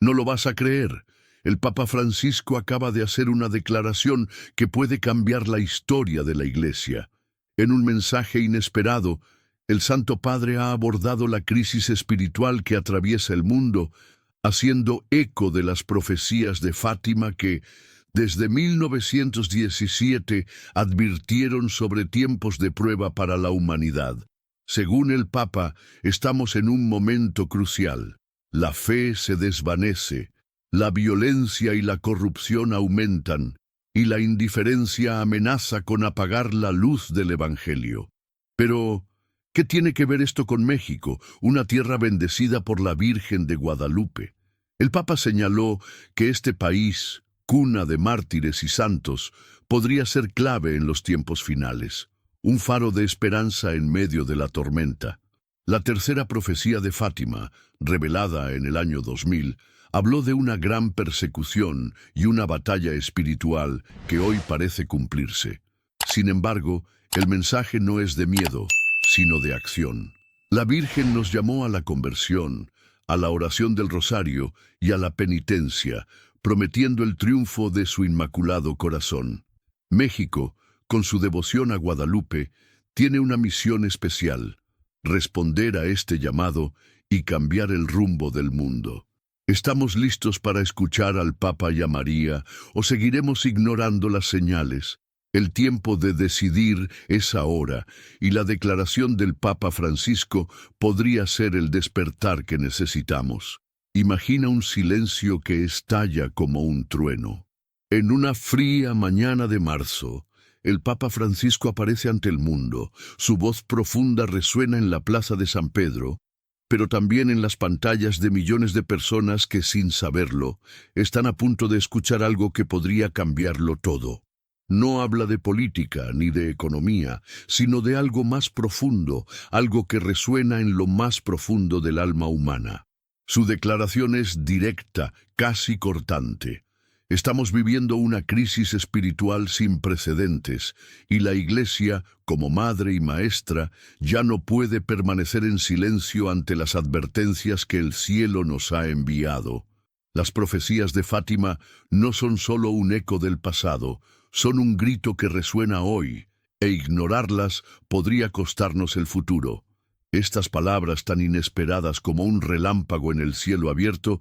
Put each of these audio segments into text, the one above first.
No lo vas a creer. El Papa Francisco acaba de hacer una declaración que puede cambiar la historia de la Iglesia. En un mensaje inesperado, el Santo Padre ha abordado la crisis espiritual que atraviesa el mundo, haciendo eco de las profecías de Fátima que, desde 1917, advirtieron sobre tiempos de prueba para la humanidad. Según el Papa, estamos en un momento crucial. La fe se desvanece, la violencia y la corrupción aumentan, y la indiferencia amenaza con apagar la luz del Evangelio. Pero, ¿qué tiene que ver esto con México, una tierra bendecida por la Virgen de Guadalupe? El Papa señaló que este país, cuna de mártires y santos, podría ser clave en los tiempos finales, un faro de esperanza en medio de la tormenta. La tercera profecía de Fátima, revelada en el año 2000, habló de una gran persecución y una batalla espiritual que hoy parece cumplirse. Sin embargo, el mensaje no es de miedo, sino de acción. La Virgen nos llamó a la conversión, a la oración del rosario y a la penitencia, prometiendo el triunfo de su inmaculado corazón. México, con su devoción a Guadalupe, tiene una misión especial: responder a este llamado y cambiar el rumbo del mundo. ¿Estamos listos para escuchar al Papa y a María, o seguiremos ignorando las señales? El tiempo de decidir es ahora, y la declaración del Papa Francisco podría ser el despertar que necesitamos. Imagina un silencio que estalla como un trueno. En una fría mañana de marzo, el Papa Francisco aparece ante el mundo. Su voz profunda resuena en la plaza de San Pedro, pero también en las pantallas de millones de personas que, sin saberlo, están a punto de escuchar algo que podría cambiarlo todo. No habla de política ni de economía, sino de algo más profundo, algo que resuena en lo más profundo del alma humana. Su declaración es directa, casi cortante. Estamos viviendo una crisis espiritual sin precedentes, y la Iglesia, como madre y maestra, ya no puede permanecer en silencio ante las advertencias que el cielo nos ha enviado. Las profecías de Fátima no son solo un eco del pasado, son un grito que resuena hoy, e ignorarlas podría costarnos el futuro. Estas palabras tan inesperadas como un relámpago en el cielo abierto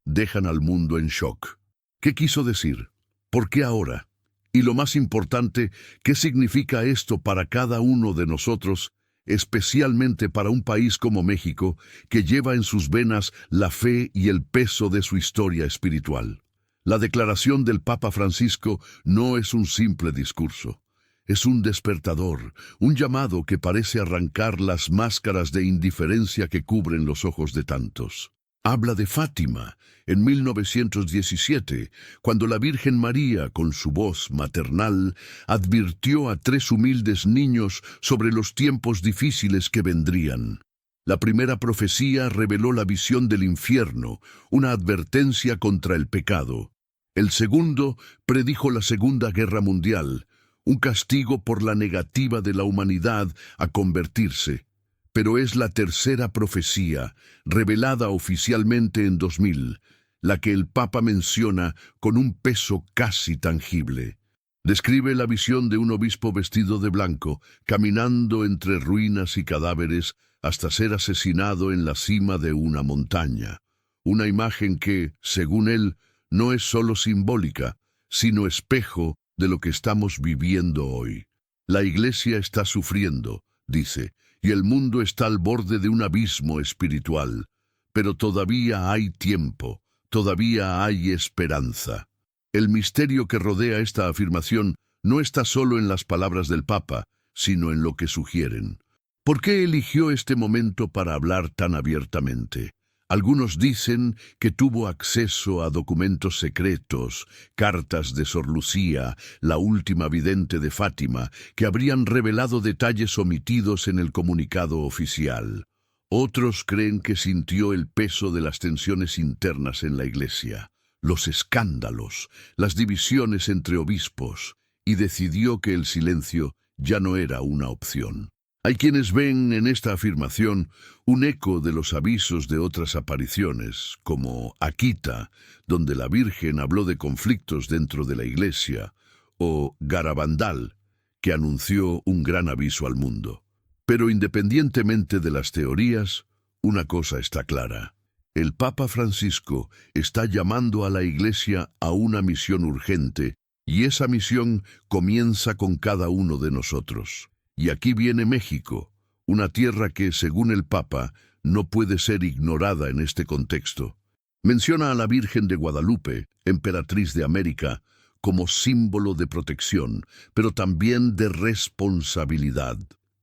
dejan al mundo en shock. ¿Qué quiso decir? ¿Por qué ahora? Y lo más importante, ¿qué significa esto para cada uno de nosotros, especialmente para un país como México, que lleva en sus venas la fe y el peso de su historia espiritual? La declaración del Papa Francisco no es un simple discurso. Es un despertador, un llamado que parece arrancar las máscaras de indiferencia que cubren los ojos de tantos. Habla de Fátima, en 1917, cuando la Virgen María, con su voz maternal, advirtió a 3 humildes niños sobre los tiempos difíciles que vendrían. La primera profecía reveló la visión del infierno, una advertencia contra el pecado. El segundo predijo la Segunda Guerra Mundial, un castigo por la negativa de la humanidad a convertirse. Pero es la tercera profecía, revelada oficialmente en 2000, la que el Papa menciona con un peso casi tangible. Describe la visión de un obispo vestido de blanco, caminando entre ruinas y cadáveres hasta ser asesinado en la cima de una montaña. Una imagen que, según él, no es solo simbólica, sino espejo de lo que estamos viviendo hoy. La Iglesia está sufriendo, dice, y el mundo está al borde de un abismo espiritual. Pero todavía hay tiempo, todavía hay esperanza. El misterio que rodea esta afirmación no está solo en las palabras del Papa, sino en lo que sugieren. ¿Por qué eligió este momento para hablar tan abiertamente? Algunos dicen que tuvo acceso a documentos secretos, cartas de Sor Lucía, la última vidente de Fátima, que habrían revelado detalles omitidos en el comunicado oficial. Otros creen que sintió el peso de las tensiones internas en la Iglesia, los escándalos, las divisiones entre obispos, y decidió que el silencio ya no era una opción. Hay quienes ven en esta afirmación un eco de los avisos de otras apariciones, como Akita, donde la Virgen habló de conflictos dentro de la iglesia, o Garabandal, que anunció un gran aviso al mundo. Pero independientemente de las teorías, una cosa está clara. El Papa Francisco está llamando a la Iglesia a una misión urgente, y esa misión comienza con cada uno de nosotros. Y aquí viene México, una tierra que, según el Papa, no puede ser ignorada en este contexto. Menciona a la Virgen de Guadalupe, emperatriz de América, como símbolo de protección, pero también de responsabilidad.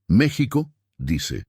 México, dice,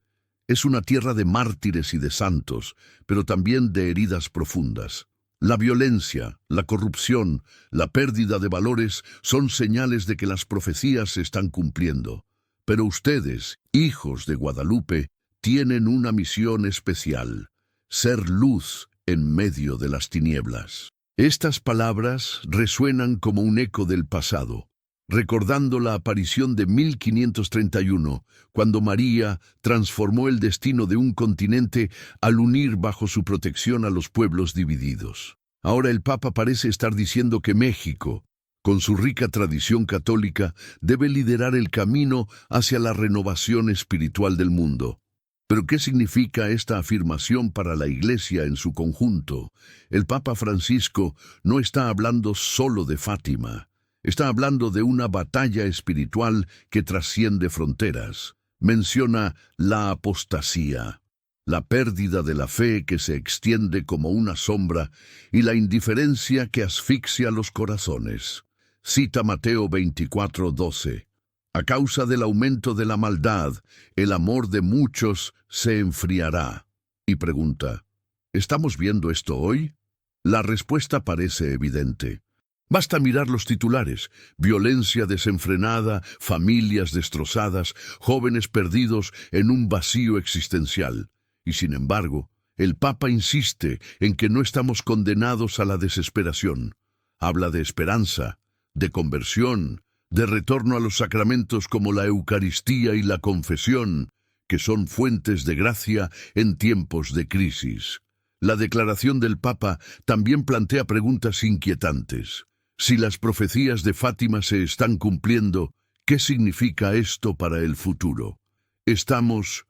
es una tierra de mártires y de santos, pero también de heridas profundas. La violencia, la corrupción, la pérdida de valores son señales de que las profecías se están cumpliendo. Pero ustedes, hijos de Guadalupe, tienen una misión especial: ser luz en medio de las tinieblas. Estas palabras resuenan como un eco del pasado, recordando la aparición de 1531, cuando María transformó el destino de un continente al unir bajo su protección a los pueblos divididos. Ahora el Papa parece estar diciendo que México, con su rica tradición católica, debe liderar el camino hacia la renovación espiritual del mundo. ¿Pero qué significa esta afirmación para la Iglesia en su conjunto? El Papa Francisco no está hablando solo de Fátima. Está hablando de una batalla espiritual que trasciende fronteras. Menciona la apostasía, la pérdida de la fe que se extiende como una sombra y la indiferencia que asfixia los corazones. Cita Mateo 24:12. A causa del aumento de la maldad, el amor de muchos se enfriará. Y pregunta, ¿estamos viendo esto hoy? La respuesta parece evidente. Basta mirar los titulares: violencia desenfrenada, familias destrozadas, jóvenes perdidos en un vacío existencial. Y sin embargo, el Papa insiste en que no estamos condenados a la desesperación. Habla de esperanza, de conversión, de retorno a los sacramentos como la Eucaristía y la confesión, que son fuentes de gracia en tiempos de crisis. La declaración del Papa también plantea preguntas inquietantes. Si las profecías de Fátima se están cumpliendo, ¿qué significa esto para el futuro? ¿Estamos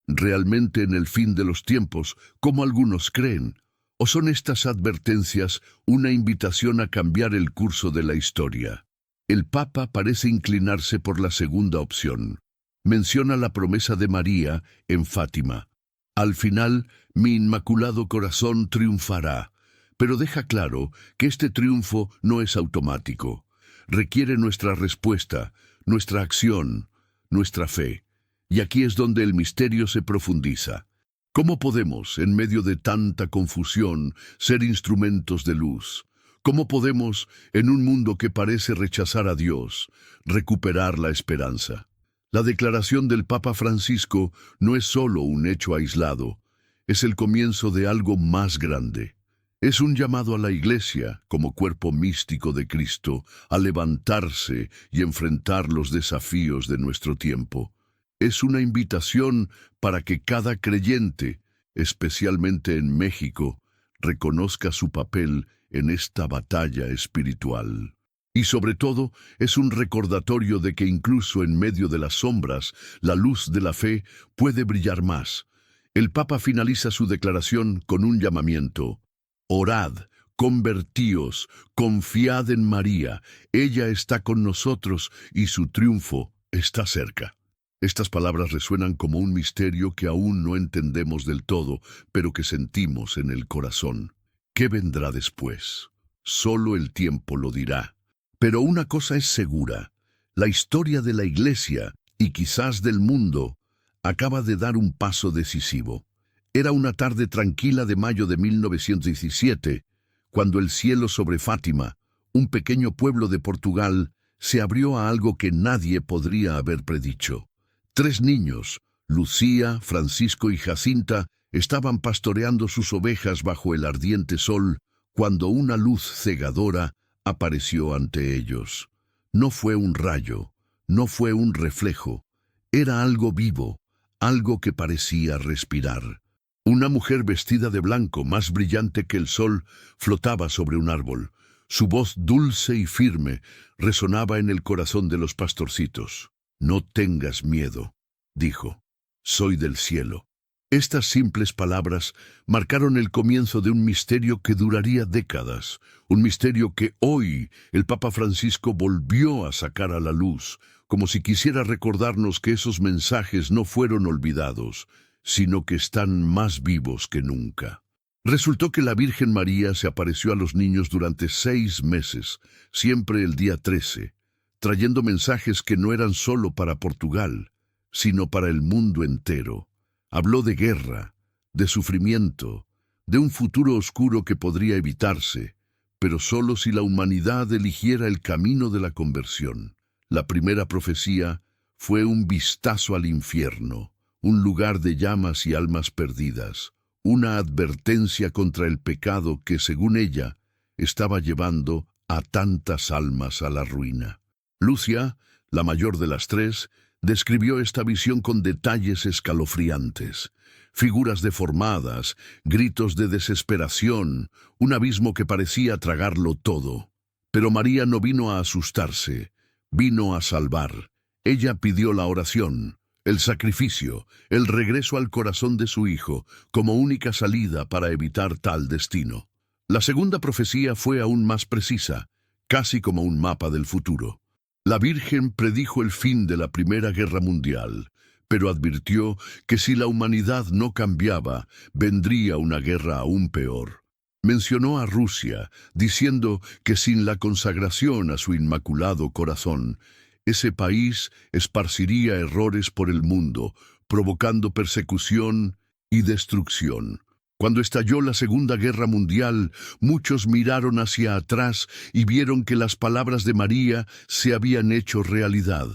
realmente en el fin de los tiempos, como algunos creen? ¿O son estas advertencias una invitación a cambiar el curso de la historia? El Papa parece inclinarse por la segunda opción. Menciona la promesa de María en Fátima. Al final, mi inmaculado corazón triunfará. Pero deja claro que este triunfo no es automático. Requiere nuestra respuesta, nuestra acción, nuestra fe. Y aquí es donde el misterio se profundiza. ¿Cómo podemos, en medio de tanta confusión, ser instrumentos de luz? ¿Cómo podemos, en un mundo que parece rechazar a Dios, recuperar la esperanza? La declaración del Papa Francisco no es solo un hecho aislado, es el comienzo de algo más grande. Es un llamado a la Iglesia, como cuerpo místico de Cristo, a levantarse y enfrentar los desafíos de nuestro tiempo. Es una invitación para que cada creyente, especialmente en México, reconozca su papel en esta batalla espiritual. Y sobre todo, es un recordatorio de que incluso en medio de las sombras, la luz de la fe puede brillar más. El Papa finaliza su declaración con un llamamiento: orad, convertíos, confiad en María, ella está con nosotros y su triunfo está cerca. Estas palabras resuenan como un misterio que aún no entendemos del todo, pero que sentimos en el corazón. ¿Qué vendrá después? Solo el tiempo lo dirá. Pero una cosa es segura: la historia de la Iglesia, y quizás del mundo, acaba de dar un paso decisivo. Era una tarde tranquila de mayo de 1917, cuando el cielo sobre Fátima, un pequeño pueblo de Portugal, se abrió a algo que nadie podría haber predicho. 3 niños, Lucía, Francisco y Jacinta, estaban pastoreando sus ovejas bajo el ardiente sol, cuando una luz cegadora apareció ante ellos. No fue un rayo, no fue un reflejo, Era algo vivo, algo que parecía respirar. Una mujer vestida de blanco, más brillante que el sol, flotaba sobre un árbol. Su voz dulce y firme resonaba en el corazón de los pastorcitos. «No tengas miedo», dijo. «Soy del cielo». Estas simples palabras marcaron el comienzo de un misterio que duraría décadas, un misterio que hoy el Papa Francisco volvió a sacar a la luz, como si quisiera recordarnos que esos mensajes no fueron olvidados, sino que están más vivos que nunca. Resultó que la Virgen María se apareció a los niños durante 6 meses, siempre el día 13, trayendo mensajes que no eran solo para Portugal, sino para el mundo entero. Habló de guerra, de sufrimiento, de un futuro oscuro que podría evitarse, pero solo si la humanidad eligiera el camino de la conversión. La primera profecía fue un vistazo al infierno, un lugar de llamas y almas perdidas, una advertencia contra el pecado que, según ella, estaba llevando a tantas almas a la ruina. Lucia, la mayor de las 3, describió esta visión con detalles escalofriantes. Figuras deformadas, gritos de desesperación, un abismo que parecía tragarlo todo. Pero María no vino a asustarse, vino a salvar. Ella pidió la oración, el sacrificio, el regreso al corazón de su hijo, como única salida para evitar tal destino. La segunda profecía fue aún más precisa, casi como un mapa del futuro. La Virgen predijo el fin de la Primera Guerra Mundial, pero advirtió que si la humanidad no cambiaba, vendría una guerra aún peor. Mencionó a Rusia, diciendo que sin la consagración a su inmaculado corazón, ese país esparciría errores por el mundo, provocando persecución y destrucción. Cuando estalló la Segunda Guerra Mundial, muchos miraron hacia atrás y vieron que las palabras de María se habían hecho realidad.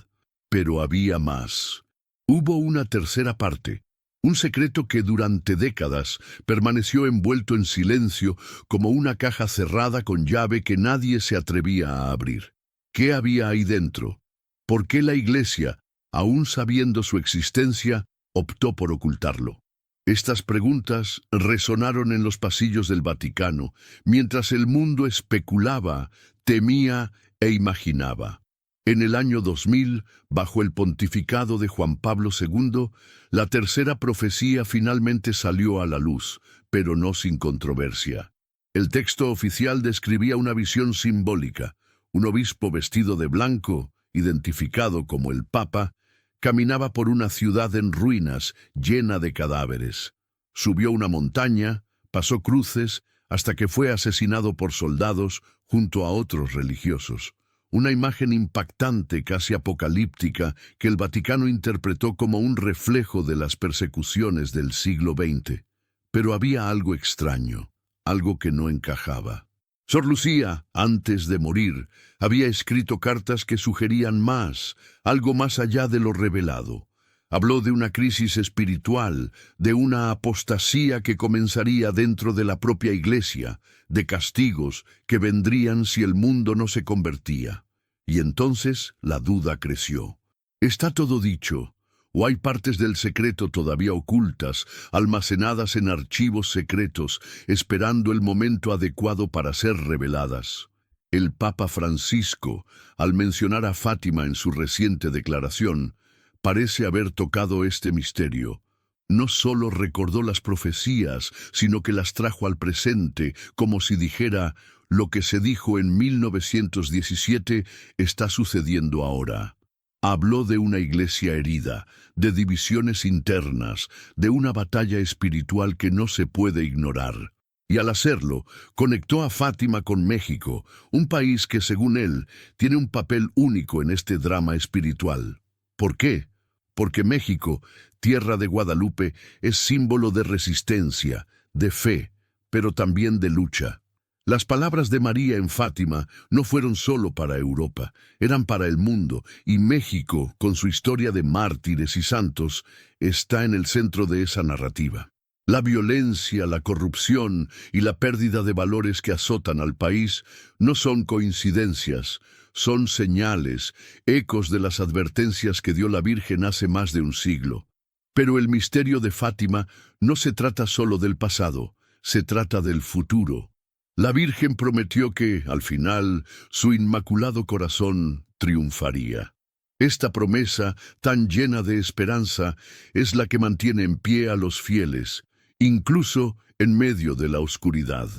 Pero había más. Hubo una tercera parte, un secreto que durante décadas permaneció envuelto en silencio como una caja cerrada con llave que nadie se atrevía a abrir. ¿Qué había ahí dentro? ¿Por qué la Iglesia, aún sabiendo su existencia, optó por ocultarlo? Estas preguntas resonaron en los pasillos del Vaticano, mientras el mundo especulaba, temía e imaginaba. En el año 2000, bajo el pontificado de Juan Pablo II, la tercera profecía finalmente salió a la luz, pero no sin controversia. El texto oficial describía una visión simbólica. Un obispo vestido de blanco, identificado como el Papa, caminaba por una ciudad en ruinas, llena de cadáveres. Subió una montaña, pasó cruces, hasta que fue asesinado por soldados junto a otros religiosos. Una imagen impactante, casi apocalíptica, que el Vaticano interpretó como un reflejo de las persecuciones del siglo XX. Pero había algo extraño, algo que no encajaba. Sor Lucía, antes de morir, había escrito cartas que sugerían más, algo más allá de lo revelado. Habló de una crisis espiritual, de una apostasía que comenzaría dentro de la propia Iglesia, de castigos que vendrían si el mundo no se convertía. Y entonces la duda creció. ¿Está todo dicho? ¿O hay partes del secreto todavía ocultas, almacenadas en archivos secretos, esperando el momento adecuado para ser reveladas? El Papa Francisco, al mencionar a Fátima en su reciente declaración, parece haber tocado este misterio. No solo recordó las profecías, sino que las trajo al presente, como si dijera, lo que se dijo en 1917 está sucediendo ahora. Habló de una iglesia herida, de divisiones internas, de una batalla espiritual que no se puede ignorar. Y al hacerlo, conectó a Fátima con México, un país que, según él, tiene un papel único en este drama espiritual. ¿Por qué? Porque México, tierra de Guadalupe, es símbolo de resistencia, de fe, pero también de lucha. Las palabras de María en Fátima no fueron solo para Europa, eran para el mundo, y México, con su historia de mártires y santos, está en el centro de esa narrativa. La violencia, la corrupción y la pérdida de valores que azotan al país no son coincidencias, son señales, ecos de las advertencias que dio la Virgen hace más de un siglo. Pero el misterio de Fátima no se trata solo del pasado, se trata del futuro. La Virgen prometió que, al final, su inmaculado corazón triunfaría. Esta promesa, tan llena de esperanza, es la que mantiene en pie a los fieles, incluso en medio de la oscuridad.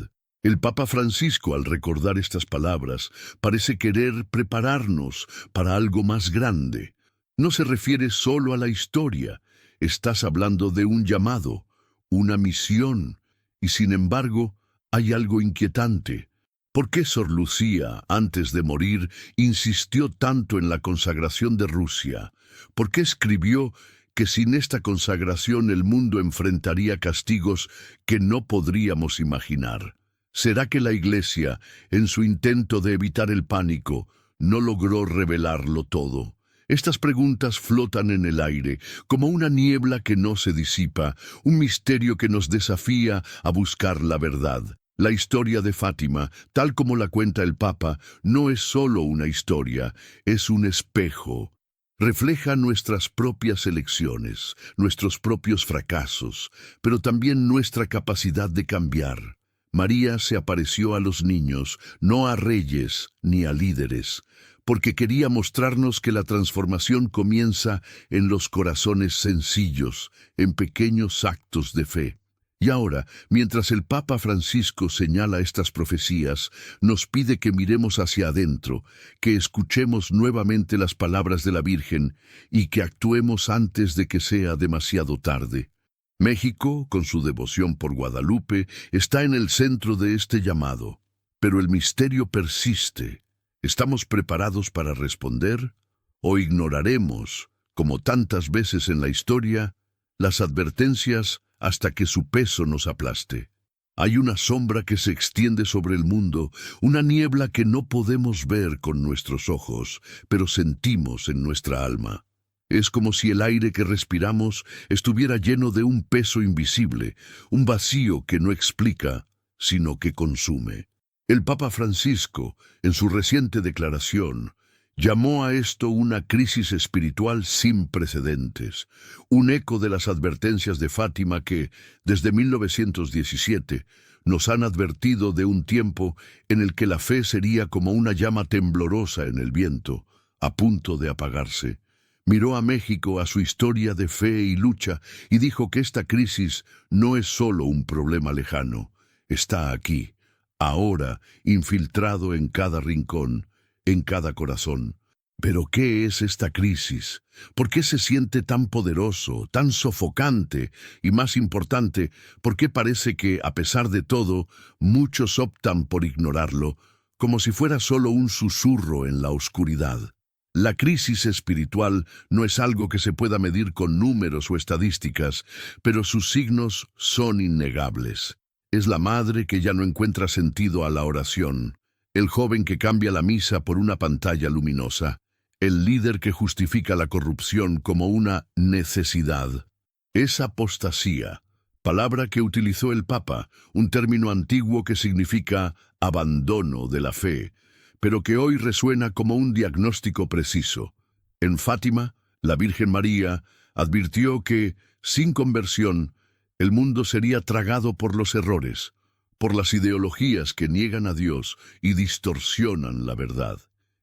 El Papa Francisco, al recordar estas palabras, parece querer prepararnos para algo más grande. No se refiere solo a la historia, estás hablando de un llamado, una misión, y sin embargo, hay algo inquietante. ¿Por qué Sor Lucía, antes de morir, insistió tanto en la consagración de Rusia? ¿Por qué escribió que sin esta consagración el mundo enfrentaría castigos que no podríamos imaginar? ¿Será que la Iglesia, en su intento de evitar el pánico, no logró revelarlo todo? Estas preguntas flotan en el aire, como una niebla que no se disipa, un misterio que nos desafía a buscar la verdad. La historia de Fátima, tal como la cuenta el Papa, no es solo una historia, es un espejo. Refleja nuestras propias elecciones, nuestros propios fracasos, pero también nuestra capacidad de cambiar. María se apareció a los niños, no a reyes ni a líderes, porque quería mostrarnos que la transformación comienza en los corazones sencillos, en pequeños actos de fe. Y ahora, mientras el Papa Francisco señala estas profecías, nos pide que miremos hacia adentro, que escuchemos nuevamente las palabras de la Virgen y que actuemos antes de que sea demasiado tarde. México, con su devoción por Guadalupe, está en el centro de este llamado, pero el misterio persiste. ¿Estamos preparados para responder? ¿O ignoraremos, como tantas veces en la historia, las advertencias hasta que su peso nos aplaste? Hay una sombra que se extiende sobre el mundo, una niebla que no podemos ver con nuestros ojos, pero sentimos en nuestra alma. Es como si el aire que respiramos estuviera lleno de un peso invisible, un vacío que no explica, sino que consume. El Papa Francisco, en su reciente declaración, llamó a esto una crisis espiritual sin precedentes, un eco de las advertencias de Fátima que, desde 1917, nos han advertido de un tiempo en el que la fe sería como una llama temblorosa en el viento, a punto de apagarse. Miró a México, a su historia de fe y lucha, y dijo que esta crisis no es solo un problema lejano, está aquí, ahora, infiltrado en cada rincón, en cada corazón. ¿Pero qué es esta crisis? ¿Por qué se siente tan poderoso, tan sofocante? Y más importante, ¿por qué parece que, a pesar de todo, muchos optan por ignorarlo, como si fuera solo un susurro en la oscuridad? La crisis espiritual no es algo que se pueda medir con números o estadísticas, pero sus signos son innegables. Es la madre que ya no encuentra sentido a la oración, el joven que cambia la misa por una pantalla luminosa, el líder que justifica la corrupción como una necesidad. Es apostasía, palabra que utilizó el Papa, un término antiguo que significa abandono de la fe, pero que hoy resuena como un diagnóstico preciso. En Fátima, la Virgen María advirtió que, sin conversión, el mundo sería tragado por los errores, por las ideologías que niegan a Dios y distorsionan la verdad.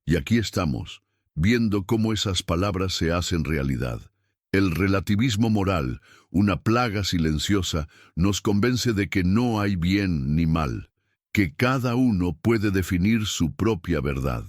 Y aquí estamos, viendo cómo esas palabras se hacen realidad. El relativismo moral, una plaga silenciosa, nos convence de que no hay bien ni mal, que cada uno puede definir su propia verdad.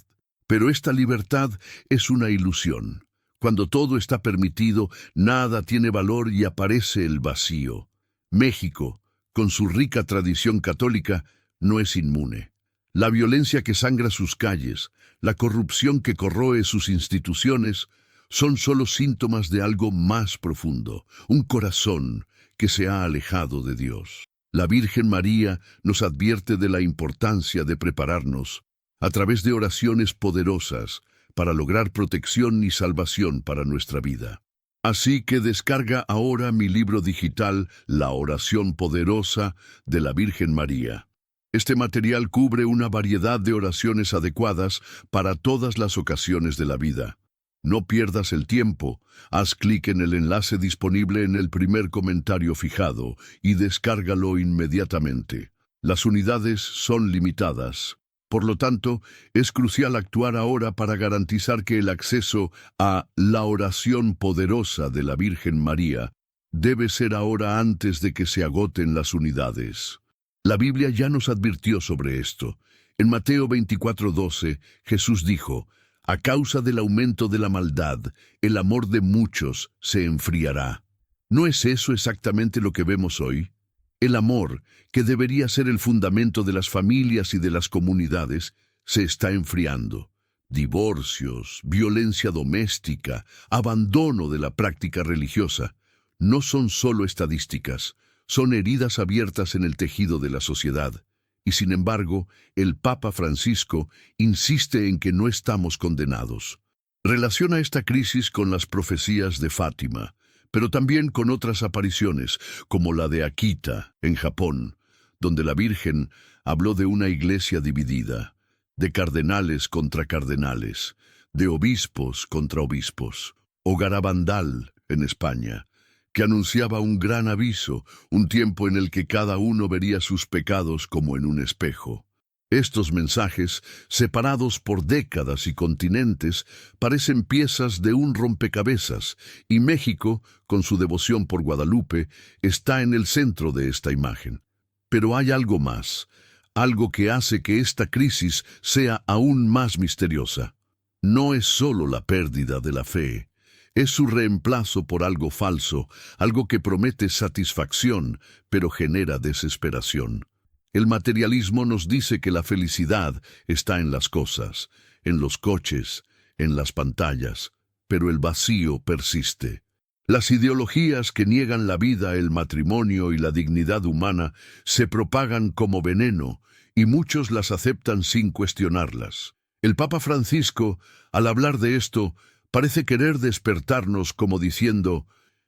Pero esta libertad es una ilusión. Cuando todo está permitido, nada tiene valor y aparece el vacío. México, con su rica tradición católica, no es inmune. La violencia que sangra sus calles, la corrupción que corroe sus instituciones, son solo síntomas de algo más profundo, un corazón que se ha alejado de Dios. La Virgen María nos advierte de la importancia de prepararnos, a través de oraciones poderosas, para lograr protección y salvación para nuestra vida. Así que descarga ahora mi libro digital, La oración poderosa de la Virgen María. Este material cubre una variedad de oraciones adecuadas para todas las ocasiones de la vida. No pierdas el tiempo, haz clic en el enlace disponible en el primer comentario fijado y descárgalo inmediatamente. Las unidades son limitadas. Por lo tanto, es crucial actuar ahora para garantizar que el acceso a la oración poderosa de la Virgen María debe ser ahora antes de que se agoten las unidades. La Biblia ya nos advirtió sobre esto. En Mateo 24:12, Jesús dijo: a causa del aumento de la maldad, el amor de muchos se enfriará. ¿No es eso exactamente lo que vemos hoy? El amor, que debería ser el fundamento de las familias y de las comunidades, se está enfriando. Divorcios, violencia doméstica, abandono de la práctica religiosa, no son solo estadísticas, son heridas abiertas en el tejido de la sociedad. Y sin embargo, el Papa Francisco insiste en que no estamos condenados. Relaciona esta crisis con las profecías de Fátima, pero también con otras apariciones, como la de Akita, en Japón, donde la Virgen habló de una iglesia dividida, de cardenales contra cardenales, de obispos contra obispos, o Garabandal, en España, que anunciaba un gran aviso, un tiempo en el que cada uno vería sus pecados como en un espejo. Estos mensajes, separados por décadas y continentes, parecen piezas de un rompecabezas, y México, con su devoción por Guadalupe, está en el centro de esta imagen. Pero hay algo más, algo que hace que esta crisis sea aún más misteriosa. No es solo la pérdida de la fe. Es su reemplazo por algo falso, algo que promete satisfacción, pero genera desesperación. El materialismo nos dice que la felicidad está en las cosas, en los coches, en las pantallas, pero el vacío persiste. Las ideologías que niegan la vida, el matrimonio y la dignidad humana se propagan como veneno, y muchos las aceptan sin cuestionarlas. El Papa Francisco, al hablar de esto, parece querer despertarnos como diciendo: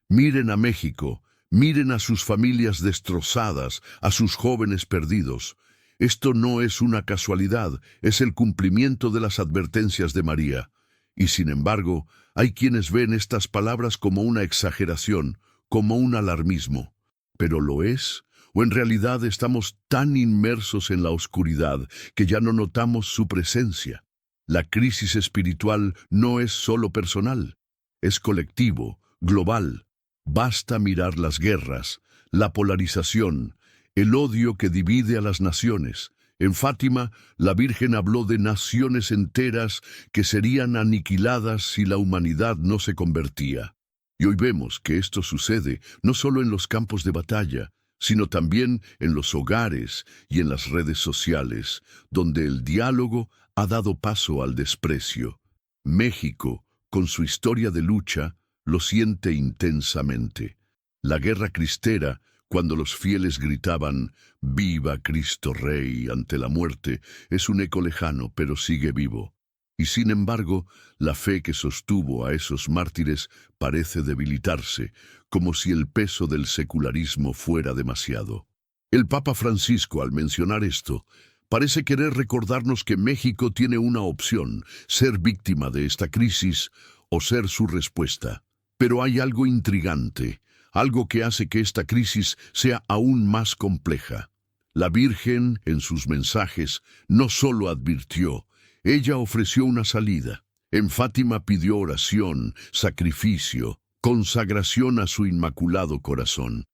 miren a México, miren a sus familias destrozadas, a sus jóvenes perdidos. Esto no es una casualidad, es el cumplimiento de las advertencias de María. Y sin embargo, hay quienes ven estas palabras como una exageración, como un alarmismo. ¿Pero lo es? ¿O en realidad estamos tan inmersos en la oscuridad que ya no notamos su presencia? La crisis espiritual no es solo personal, es colectivo, global. Basta mirar las guerras, la polarización, el odio que divide a las naciones. En Fátima, la Virgen habló de naciones enteras que serían aniquiladas si la humanidad no se convertía. Y hoy vemos que esto sucede no solo en los campos de batalla, sino también en los hogares y en las redes sociales, donde el diálogo ha dado paso al desprecio. México, con su historia de lucha, lo siente intensamente. La guerra cristera, cuando los fieles gritaban «¡Viva Cristo Rey!» ante la muerte, es un eco lejano, pero sigue vivo. Y sin embargo, la fe que sostuvo a esos mártires parece debilitarse, como si el peso del secularismo fuera demasiado. El Papa Francisco, al mencionar esto, parece querer recordarnos que México tiene una opción: ser víctima de esta crisis o ser su respuesta. Pero hay algo intrigante, algo que hace que esta crisis sea aún más compleja. La Virgen, en sus mensajes, no solo advirtió, ella ofreció una salida. En Fátima pidió oración, sacrificio, consagración a su inmaculado corazón.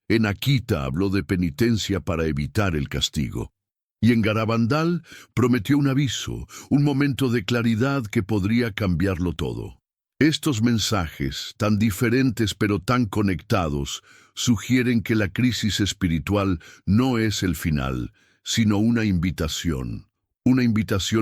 En Akita habló de penitencia para evitar el castigo. Y en Garabandal prometió un aviso, un momento de claridad que podría cambiarlo todo. Estos mensajes, tan diferentes pero tan conectados, sugieren que la crisis espiritual no es el final, sino una invitación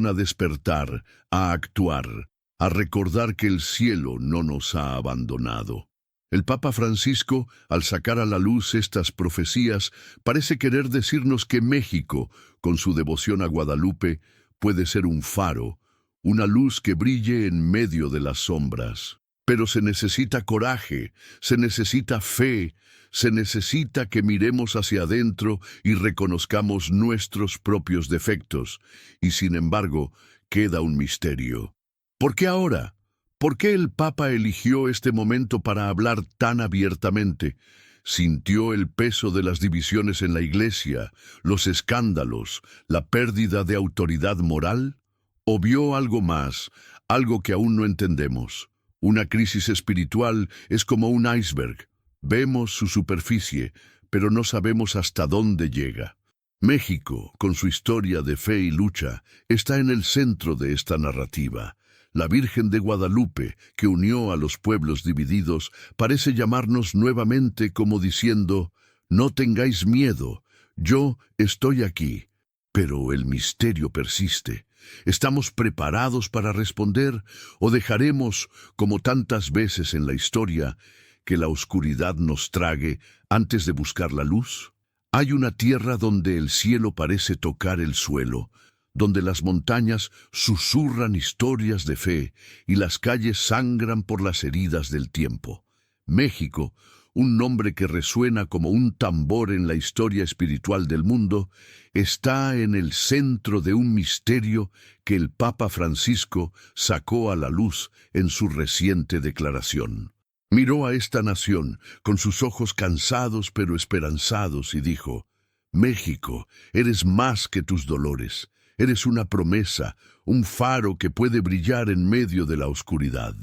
a despertar, a actuar, a recordar que el cielo no nos ha abandonado. El Papa Francisco, al sacar a la luz estas profecías, parece querer decirnos que México, con su devoción a Guadalupe, puede ser un faro, una luz que brille en medio de las sombras. Pero se necesita coraje, se necesita fe, se necesita que miremos hacia adentro y reconozcamos nuestros propios defectos. Y sin embargo, queda un misterio. ¿Por qué ahora? ¿Por qué el Papa eligió este momento para hablar tan abiertamente? ¿Sintió el peso de las divisiones en la Iglesia, los escándalos, la pérdida de autoridad moral? ¿O vio algo más, algo que aún no entendemos? Una crisis espiritual es como un iceberg. Vemos su superficie, pero no sabemos hasta dónde llega. México, con su historia de fe y lucha, está en el centro de esta narrativa. La Virgen de Guadalupe, que unió a los pueblos divididos, parece llamarnos nuevamente como diciendo, no tengáis miedo, yo estoy aquí. Pero el misterio persiste. ¿Estamos preparados para responder o dejaremos, como tantas veces en la historia, que la oscuridad nos trague antes de buscar la luz? Hay una tierra donde el cielo parece tocar el suelo, donde las montañas susurran historias de fe y las calles sangran por las heridas del tiempo. México, un nombre que resuena como un tambor en la historia espiritual del mundo, está en el centro de un misterio que el Papa Francisco sacó a la luz en su reciente declaración. Miró a esta nación con sus ojos cansados pero esperanzados y dijo, México, eres más que tus dolores. Eres una promesa, un faro que puede brillar en medio de la oscuridad.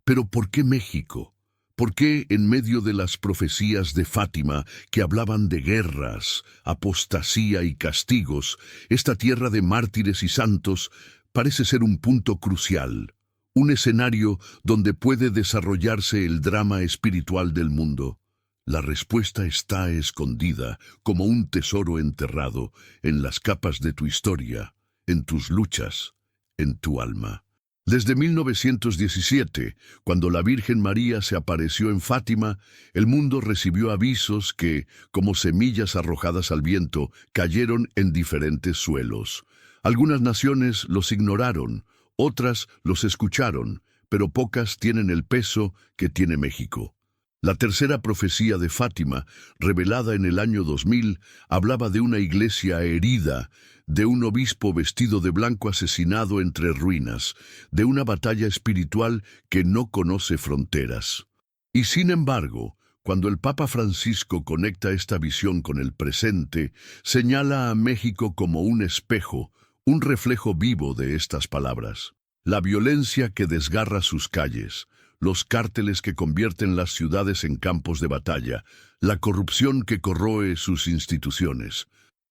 Pero ¿por qué México? ¿Por qué en medio de las profecías de Fátima que hablaban de guerras, apostasía y castigos, esta tierra de mártires y santos parece ser un punto crucial, un escenario donde puede desarrollarse el drama espiritual del mundo? La respuesta está escondida como un tesoro enterrado en las capas de tu historia, en tus luchas, en tu alma. Desde 1917, cuando la Virgen María se apareció en Fátima, el mundo recibió avisos que, como semillas arrojadas al viento, cayeron en diferentes suelos. Algunas naciones los ignoraron, otras los escucharon, pero pocas tienen el peso que tiene México. La tercera profecía de Fátima, revelada en el año 2000, hablaba de una iglesia herida, de un obispo vestido de blanco asesinado entre ruinas, de una batalla espiritual que no conoce fronteras. Y sin embargo, cuando el Papa Francisco conecta esta visión con el presente, señala a México como un espejo, un reflejo vivo de estas palabras. La violencia que desgarra sus calles, los cárteles que convierten las ciudades en campos de batalla, la corrupción que corroe sus instituciones.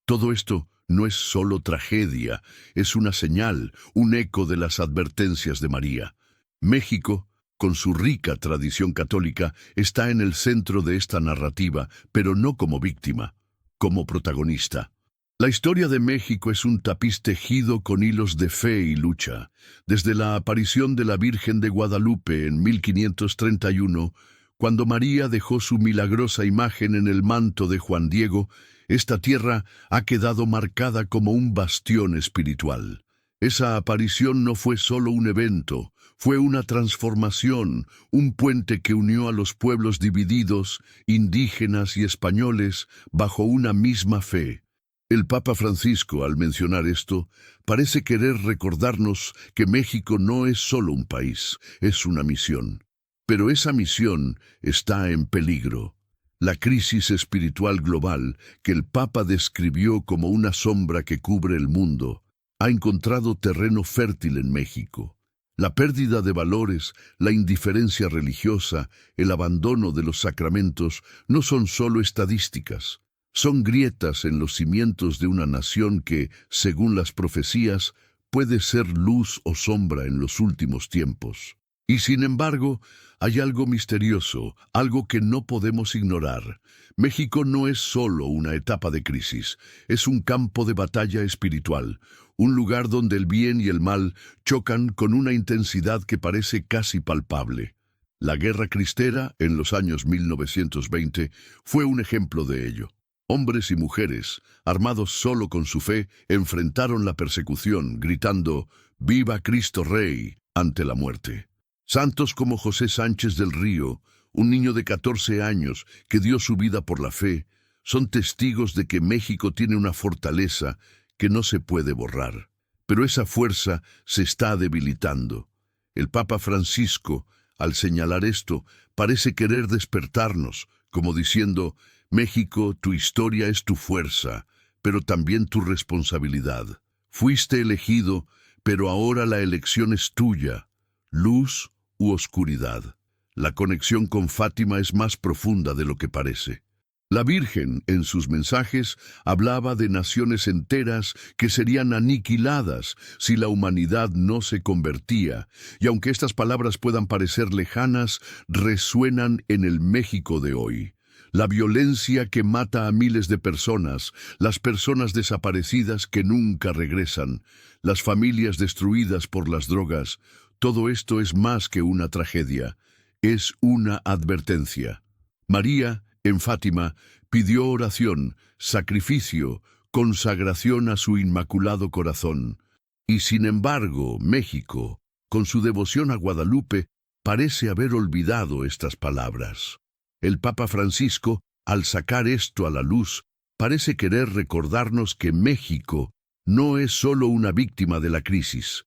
Todo esto no es solo tragedia, es una señal, un eco de las advertencias de María. México, con su rica tradición católica, está en el centro de esta narrativa, pero no como víctima, como protagonista. La historia de México es un tapiz tejido con hilos de fe y lucha. Desde la aparición de la Virgen de Guadalupe en 1531, cuando María dejó su milagrosa imagen en el manto de Juan Diego, esta tierra ha quedado marcada como un bastión espiritual. Esa aparición no fue solo un evento, fue una transformación, un puente que unió a los pueblos divididos, indígenas y españoles, bajo una misma fe. El Papa Francisco, al mencionar esto, parece querer recordarnos que México no es solo un país, es una misión. Pero esa misión está en peligro. La crisis espiritual global, que el Papa describió como una sombra que cubre el mundo, ha encontrado terreno fértil en México. La pérdida de valores, la indiferencia religiosa, el abandono de los sacramentos no son solo estadísticas. Son grietas en los cimientos de una nación que, según las profecías, puede ser luz o sombra en los últimos tiempos. Y sin embargo, hay algo misterioso, algo que no podemos ignorar. México no es solo una etapa de crisis, es un campo de batalla espiritual, un lugar donde el bien y el mal chocan con una intensidad que parece casi palpable. La Guerra Cristera, en los años 1920, fue un ejemplo de ello. Hombres y mujeres, armados solo con su fe, enfrentaron la persecución, gritando «¡Viva Cristo Rey!» ante la muerte. Santos como José Sánchez del Río, un niño de 14 años que dio su vida por la fe, son testigos de que México tiene una fortaleza que no se puede borrar. Pero esa fuerza se está debilitando. El Papa Francisco, al señalar esto, parece querer despertarnos, como diciendo: México, tu historia es tu fuerza, pero también tu responsabilidad. Fuiste elegido, pero ahora la elección es tuya, luz u oscuridad. La conexión con Fátima es más profunda de lo que parece. La Virgen, en sus mensajes, hablaba de naciones enteras que serían aniquiladas si la humanidad no se convertía, y aunque estas palabras puedan parecer lejanas, resuenan en el México de hoy. La violencia que mata a miles de personas, las personas desaparecidas que nunca regresan, las familias destruidas por las drogas, todo esto es más que una tragedia, es una advertencia. María, en Fátima, pidió oración, sacrificio, consagración a su Inmaculado Corazón. Y sin embargo, México, con su devoción a Guadalupe, parece haber olvidado estas palabras. El Papa Francisco, al sacar esto a la luz, parece querer recordarnos que México no es solo una víctima de la crisis,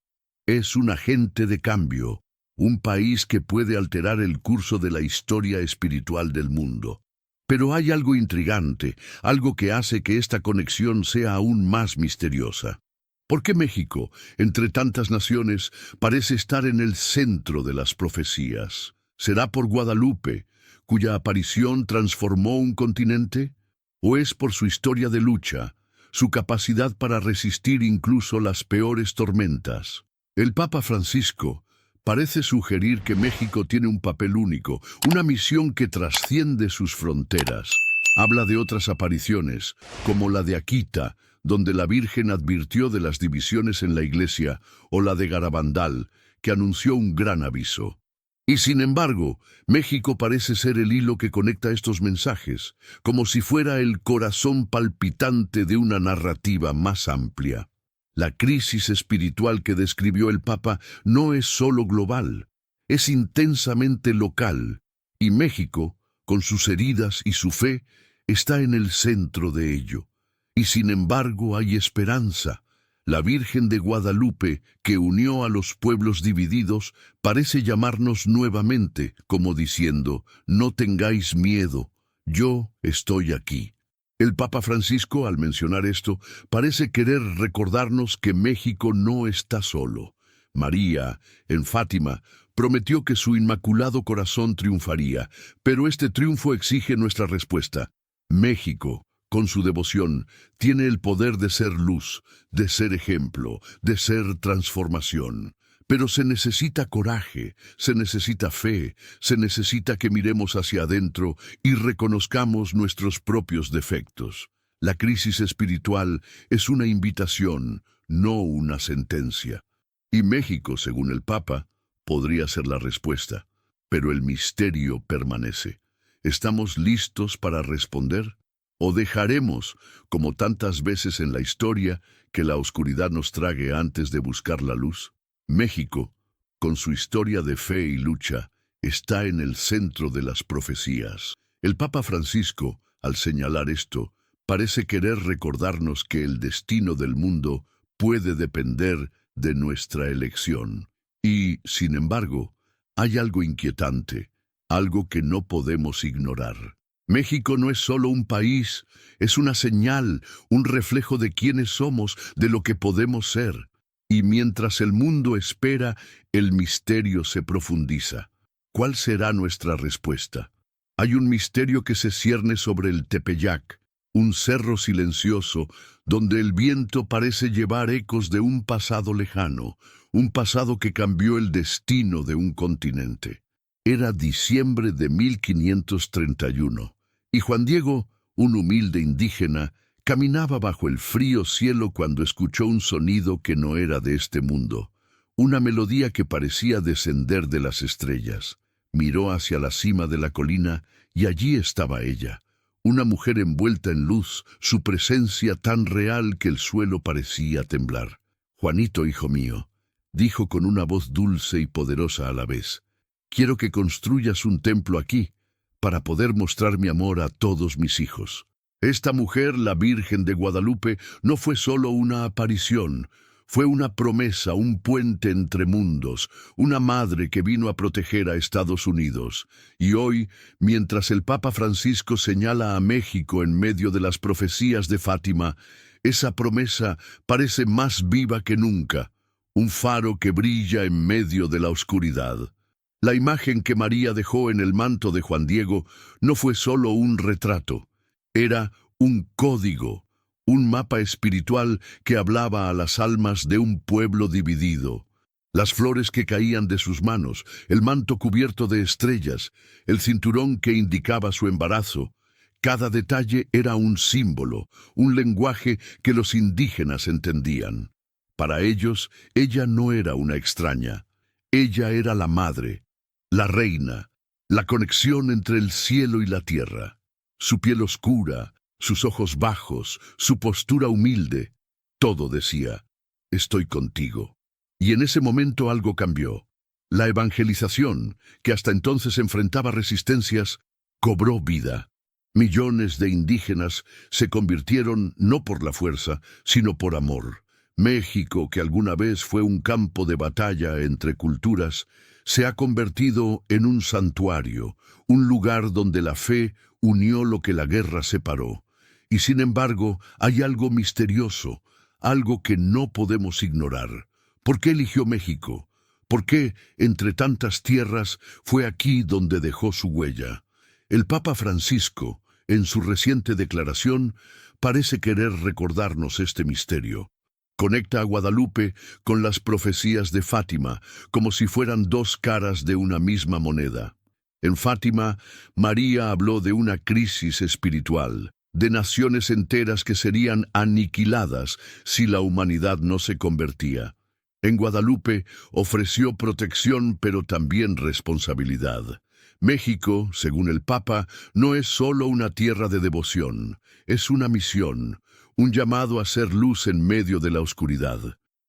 es un agente de cambio, un país que puede alterar el curso de la historia espiritual del mundo. Pero hay algo intrigante, algo que hace que esta conexión sea aún más misteriosa. ¿Por qué México, entre tantas naciones, parece estar en el centro de las profecías? ¿Será por Guadalupe, cuya aparición transformó un continente? ¿O es por su historia de lucha, su capacidad para resistir incluso las peores tormentas? El Papa Francisco parece sugerir que México tiene un papel único, una misión que trasciende sus fronteras. Habla de otras apariciones, como la de Akita, donde la Virgen advirtió de las divisiones en la Iglesia, o la de Garabandal, que anunció un gran aviso. Y sin embargo, México parece ser el hilo que conecta estos mensajes, como si fuera el corazón palpitante de una narrativa más amplia. La crisis espiritual que describió el Papa no es solo global, es intensamente local, y México, con sus heridas y su fe, está en el centro de ello. Y sin embargo hay esperanza. La Virgen de Guadalupe, que unió a los pueblos divididos, parece llamarnos nuevamente, como diciendo: no tengáis miedo, yo estoy aquí. El Papa Francisco, al mencionar esto, parece querer recordarnos que México no está solo. María, en Fátima, prometió que su Inmaculado Corazón triunfaría, pero este triunfo exige nuestra respuesta. México, con su devoción, tiene el poder de ser luz, de ser ejemplo, de ser transformación. Pero se necesita coraje, se necesita fe, se necesita que miremos hacia adentro y reconozcamos nuestros propios defectos. La crisis espiritual es una invitación, no una sentencia. Y México, según el Papa, podría ser la respuesta. Pero el misterio permanece. ¿Estamos listos para responder? ¿O dejaremos, como tantas veces en la historia, que la oscuridad nos trague antes de buscar la luz? México, con su historia de fe y lucha, está en el centro de las profecías. El Papa Francisco, al señalar esto, parece querer recordarnos que el destino del mundo puede depender de nuestra elección. Y, sin embargo, hay algo inquietante, algo que no podemos ignorar. México no es solo un país, es una señal, un reflejo de quiénes somos, de lo que podemos ser. Y mientras el mundo espera, el misterio se profundiza. ¿Cuál será nuestra respuesta? Hay un misterio que se cierne sobre el Tepeyac, un cerro silencioso, donde el viento parece llevar ecos de un pasado lejano, un pasado que cambió el destino de un continente. Era diciembre de 1531, y Juan Diego, un humilde indígena, caminaba bajo el frío cielo cuando escuchó un sonido que no era de este mundo, una melodía que parecía descender de las estrellas. Miró hacia la cima de la colina y allí estaba ella, una mujer envuelta en luz, su presencia tan real que el suelo parecía temblar. «Juanito, hijo mío», dijo con una voz dulce y poderosa a la vez, Quiero que construyas un templo aquí, para poder mostrar mi amor a todos mis hijos. Esta mujer, la Virgen de Guadalupe, no fue solo una aparición, fue una promesa, un puente entre mundos, una madre que vino a proteger a Estados Unidos. Y hoy, mientras el Papa Francisco señala a México en medio de las profecías de Fátima, esa promesa parece más viva que nunca, un faro que brilla en medio de la oscuridad. La imagen que María dejó en el manto de Juan Diego no fue solo un retrato, era un código, un mapa espiritual que hablaba a las almas de un pueblo dividido. Las flores que caían de sus manos, el manto cubierto de estrellas, el cinturón que indicaba su embarazo, cada detalle era un símbolo, un lenguaje que los indígenas entendían. Para ellos, ella no era una extraña, ella era la madre, la reina, la conexión entre el cielo y la tierra. Su piel oscura, sus ojos bajos, su postura humilde, todo decía, estoy contigo. Y en ese momento algo cambió. La evangelización, que hasta entonces enfrentaba resistencias, cobró vida. Millones de indígenas se convirtieron no por la fuerza, sino por amor. México, que alguna vez fue un campo de batalla entre culturas, se ha convertido en un santuario, un lugar donde la fe unió lo que la guerra separó. Y sin embargo, hay algo misterioso, algo que no podemos ignorar. ¿Por qué eligió México? ¿Por qué, entre tantas tierras, fue aquí donde dejó su huella? El Papa Francisco, en su reciente declaración, parece querer recordarnos este misterio. Conecta a Guadalupe con las profecías de Fátima, como si fueran dos caras de una misma moneda. En Fátima, María habló de una crisis espiritual, de naciones enteras que serían aniquiladas si la humanidad no se convertía. En Guadalupe ofreció protección, pero también responsabilidad. México, según el Papa, no es solo una tierra de devoción, es una misión, un llamado a ser luz en medio de la oscuridad.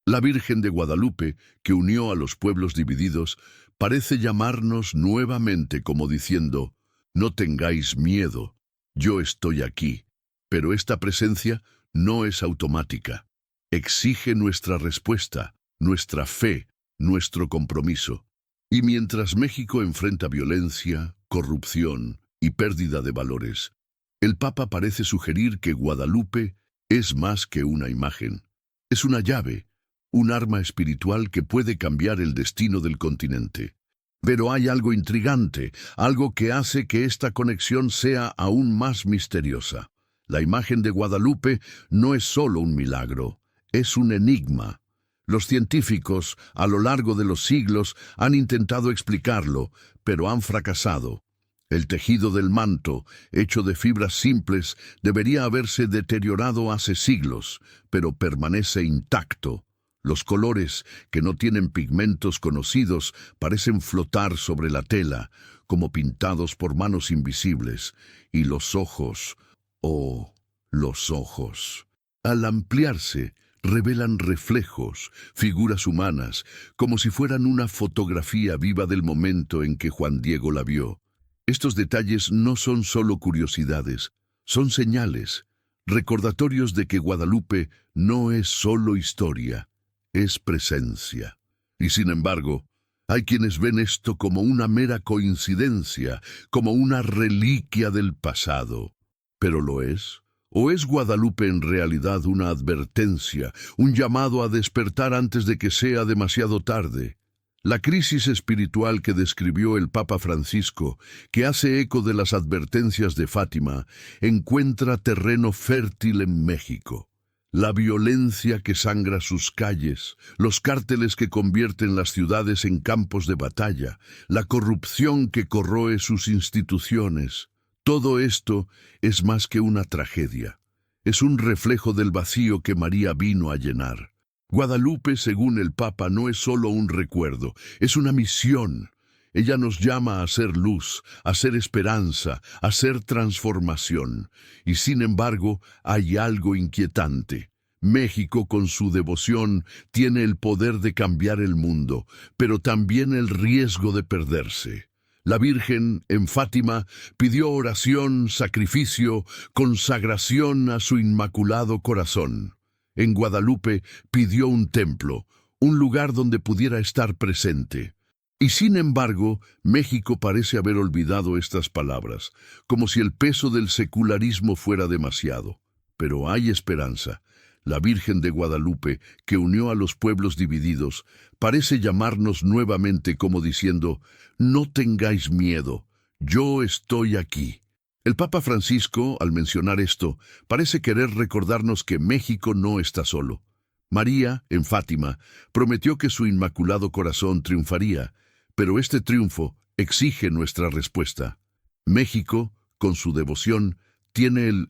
La Virgen de Guadalupe, que unió a los pueblos divididos, parece llamarnos nuevamente como diciendo, no tengáis miedo, yo estoy aquí. Pero esta presencia no es automática. Exige nuestra respuesta, nuestra fe, nuestro compromiso. Y mientras México enfrenta violencia, corrupción y pérdida de valores, el Papa parece sugerir que Guadalupe es más que una imagen. Es una llave, un arma espiritual que puede cambiar el destino del continente. Pero hay algo intrigante, algo que hace que esta conexión sea aún más misteriosa. La imagen de Guadalupe no es solo un milagro, es un enigma. Los científicos, a lo largo de los siglos, han intentado explicarlo, pero han fracasado. El tejido del manto, hecho de fibras simples, debería haberse deteriorado hace siglos, pero permanece intacto. Los colores, que no tienen pigmentos conocidos, parecen flotar sobre la tela, como pintados por manos invisibles. Y los ojos, oh, los ojos. Al ampliarse, revelan reflejos, figuras humanas, como si fueran una fotografía viva del momento en que Juan Diego la vio. Estos detalles no son solo curiosidades, son señales, recordatorios de que Guadalupe no es solo historia, es presencia. Y sin embargo, hay quienes ven esto como una mera coincidencia, como una reliquia del pasado. ¿Pero lo es? ¿O es Guadalupe en realidad una advertencia, un llamado a despertar antes de que sea demasiado tarde? La crisis espiritual que describió el Papa Francisco, que hace eco de las advertencias de Fátima, encuentra terreno fértil en México. La violencia que sangra sus calles, los cárteles que convierten las ciudades en campos de batalla, la corrupción que corroe sus instituciones, todo esto es más que una tragedia. Es un reflejo del vacío que María vino a llenar. Guadalupe, según el Papa, no es solo un recuerdo, es una misión. Ella nos llama a ser luz, a ser esperanza, a ser transformación. Y sin embargo, hay algo inquietante. México, con su devoción, tiene el poder de cambiar el mundo, pero también el riesgo de perderse. La Virgen, en Fátima, pidió oración, sacrificio, consagración a su inmaculado corazón. En Guadalupe pidió un templo, un lugar donde pudiera estar presente. Y sin embargo, México parece haber olvidado estas palabras, como si el peso del secularismo fuera demasiado. Pero hay esperanza. La Virgen de Guadalupe, que unió a los pueblos divididos, parece llamarnos nuevamente como diciendo: no tengáis miedo, yo estoy aquí. El Papa Francisco, al mencionar esto, parece querer recordarnos que México no está solo. María, en Fátima, prometió que su inmaculado corazón triunfaría, pero este triunfo exige nuestra respuesta. México, con su devoción, tiene el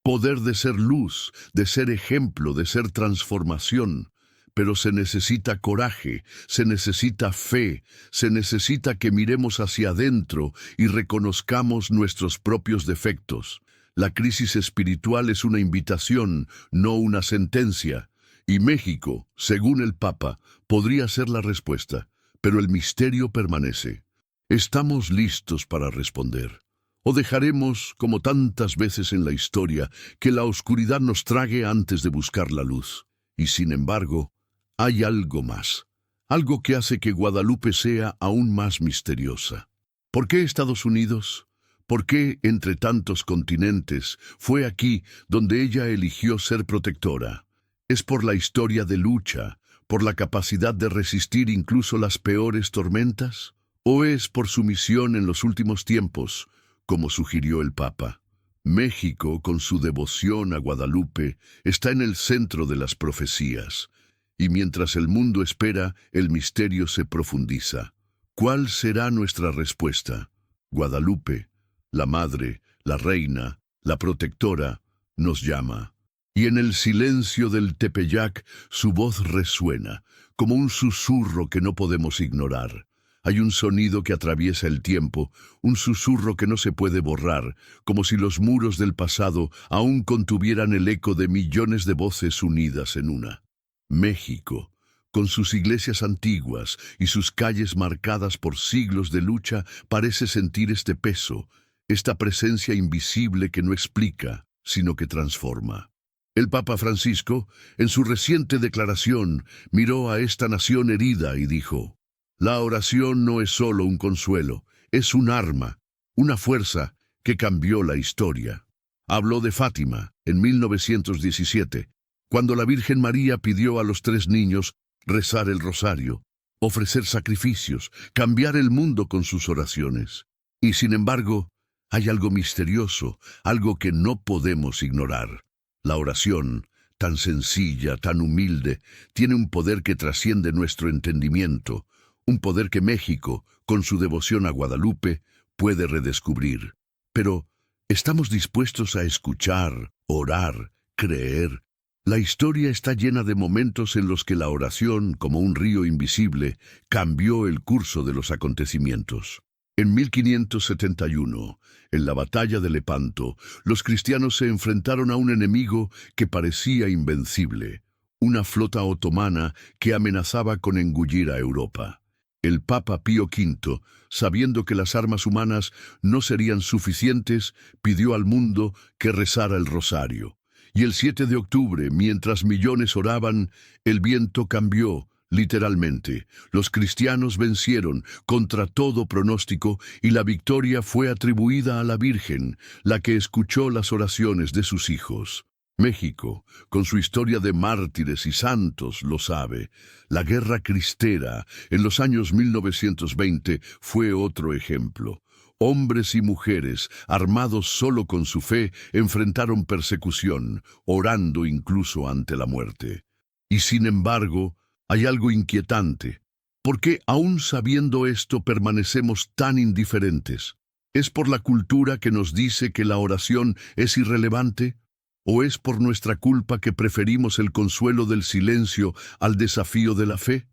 poder de ser luz, de ser ejemplo, de ser transformación. Pero se necesita coraje, se necesita fe, se necesita que miremos hacia adentro y reconozcamos nuestros propios defectos. La crisis espiritual es una invitación, no una sentencia. Y México, según el Papa, podría ser la respuesta, pero el misterio permanece. ¿Estamos listos para responder? ¿O dejaremos, como tantas veces en la historia, que la oscuridad nos trague antes de buscar la luz? Y sin embargo, hay algo más, algo que hace que Guadalupe sea aún más misteriosa. ¿Por qué Estados Unidos? ¿Por qué, entre tantos continentes, fue aquí donde ella eligió ser protectora? ¿Es por la historia de lucha, por la capacidad de resistir incluso las peores tormentas? ¿O es por su misión en los últimos tiempos, como sugirió el Papa? México, con su devoción a Guadalupe, está en el centro de las profecías. Y mientras el mundo espera, el misterio se profundiza. ¿Cuál será nuestra respuesta? Guadalupe, la Madre, la Reina, la Protectora, nos llama. Y en el silencio del Tepeyac, su voz resuena, como un susurro que no podemos ignorar. Hay un sonido que atraviesa el tiempo, un susurro que no se puede borrar, como si los muros del pasado aún contuvieran el eco de millones de voces unidas en una. México, con sus iglesias antiguas y sus calles marcadas por siglos de lucha, parece sentir este peso, esta presencia invisible que no explica, sino que transforma. El Papa Francisco, en su reciente declaración, miró a esta nación herida y dijo: la oración no es solo un consuelo, es un arma, una fuerza que cambió la historia. Habló de Fátima, en 1917, cuando la Virgen María pidió a los 3 niños rezar el rosario, ofrecer sacrificios, cambiar el mundo con sus oraciones. Y sin embargo, hay algo misterioso, algo que no podemos ignorar. La oración, tan sencilla, tan humilde, tiene un poder que trasciende nuestro entendimiento, un poder que México, con su devoción a Guadalupe, puede redescubrir. Pero, ¿estamos dispuestos a escuchar, orar, creer? La historia está llena de momentos en los que la oración, como un río invisible, cambió el curso de los acontecimientos. En 1571, en la batalla de Lepanto, los cristianos se enfrentaron a un enemigo que parecía invencible, una flota otomana que amenazaba con engullir a Europa. El Papa Pío V, sabiendo que las armas humanas no serían suficientes, pidió al mundo que rezara el rosario. Y el 7 de octubre, mientras millones oraban, el viento cambió, literalmente. Los cristianos vencieron contra todo pronóstico y la victoria fue atribuida a la Virgen, la que escuchó las oraciones de sus hijos. México, con su historia de mártires y santos, lo sabe. La guerra cristera, en los años 1920, fue otro ejemplo. Hombres y mujeres, armados solo con su fe, enfrentaron persecución, orando incluso ante la muerte. Y sin embargo, hay algo inquietante. ¿Por qué, aún sabiendo esto, permanecemos tan indiferentes? ¿Es por la cultura que nos dice que la oración es irrelevante? ¿O es por nuestra culpa que preferimos el consuelo del silencio al desafío de la fe?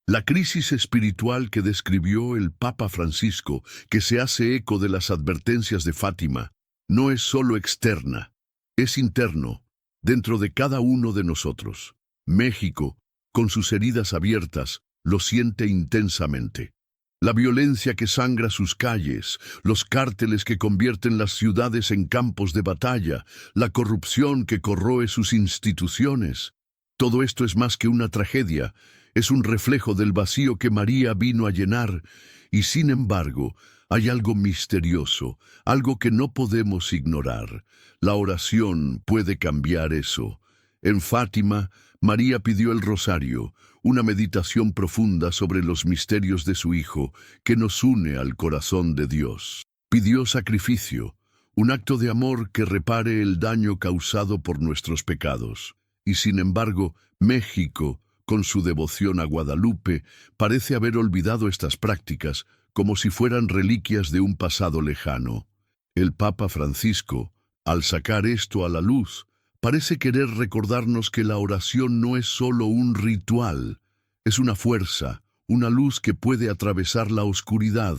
La crisis espiritual que describió el Papa Francisco, que se hace eco de las advertencias de Fátima, no es solo externa, es interno. dentro de cada uno de nosotros. México, con sus heridas abiertas, lo siente intensamente. La violencia que sangra sus calles, los cárteles que convierten las ciudades en campos de batalla, la corrupción que corroe sus instituciones. Todo esto es más que una tragedia, es un reflejo del vacío que María vino a llenar, y sin embargo, hay algo misterioso, algo que no podemos ignorar. La oración puede cambiar eso. En Fátima, María pidió el rosario, una meditación profunda sobre los misterios de su Hijo, que nos une al corazón de Dios. Pidió sacrificio, un acto de amor que repare el daño causado por nuestros pecados. Y sin embargo, México, con su devoción a Guadalupe, parece haber olvidado estas prácticas, como si fueran reliquias de un pasado lejano. El Papa Francisco, al sacar esto a la luz, parece querer recordarnos que la oración no es solo un ritual, es una fuerza, una luz que puede atravesar la oscuridad.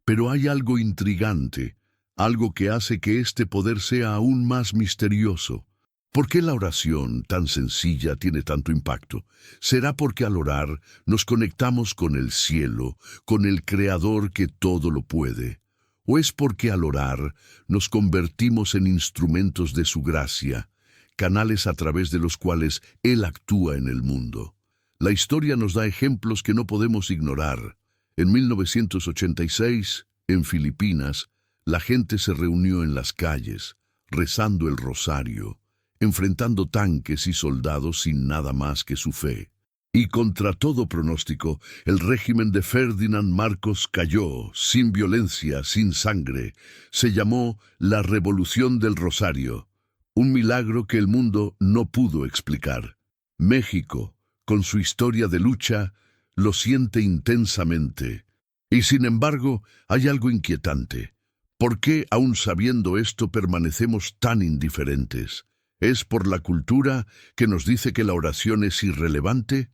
Pero hay algo intrigante, algo que hace que este poder sea aún más misterioso. ¿Por qué la oración tan sencilla tiene tanto impacto? ¿Será porque al orar nos conectamos con el cielo, con el Creador que todo lo puede? ¿O es porque al orar nos convertimos en instrumentos de su gracia, canales a través de los cuales Él actúa en el mundo? La historia nos da ejemplos que no podemos ignorar. En 1986, en Filipinas, la gente se reunió en las calles, rezando el rosario, enfrentando tanques y soldados sin nada más que su fe. Y contra todo pronóstico, el régimen de Ferdinand Marcos cayó, sin violencia, sin sangre. Se llamó la Revolución del Rosario, un milagro que el mundo no pudo explicar. México, con su historia de lucha, lo siente intensamente. Y sin embargo, hay algo inquietante. ¿Por qué, aun sabiendo esto, permanecemos tan indiferentes? ¿Es por la cultura que nos dice que la oración es irrelevante?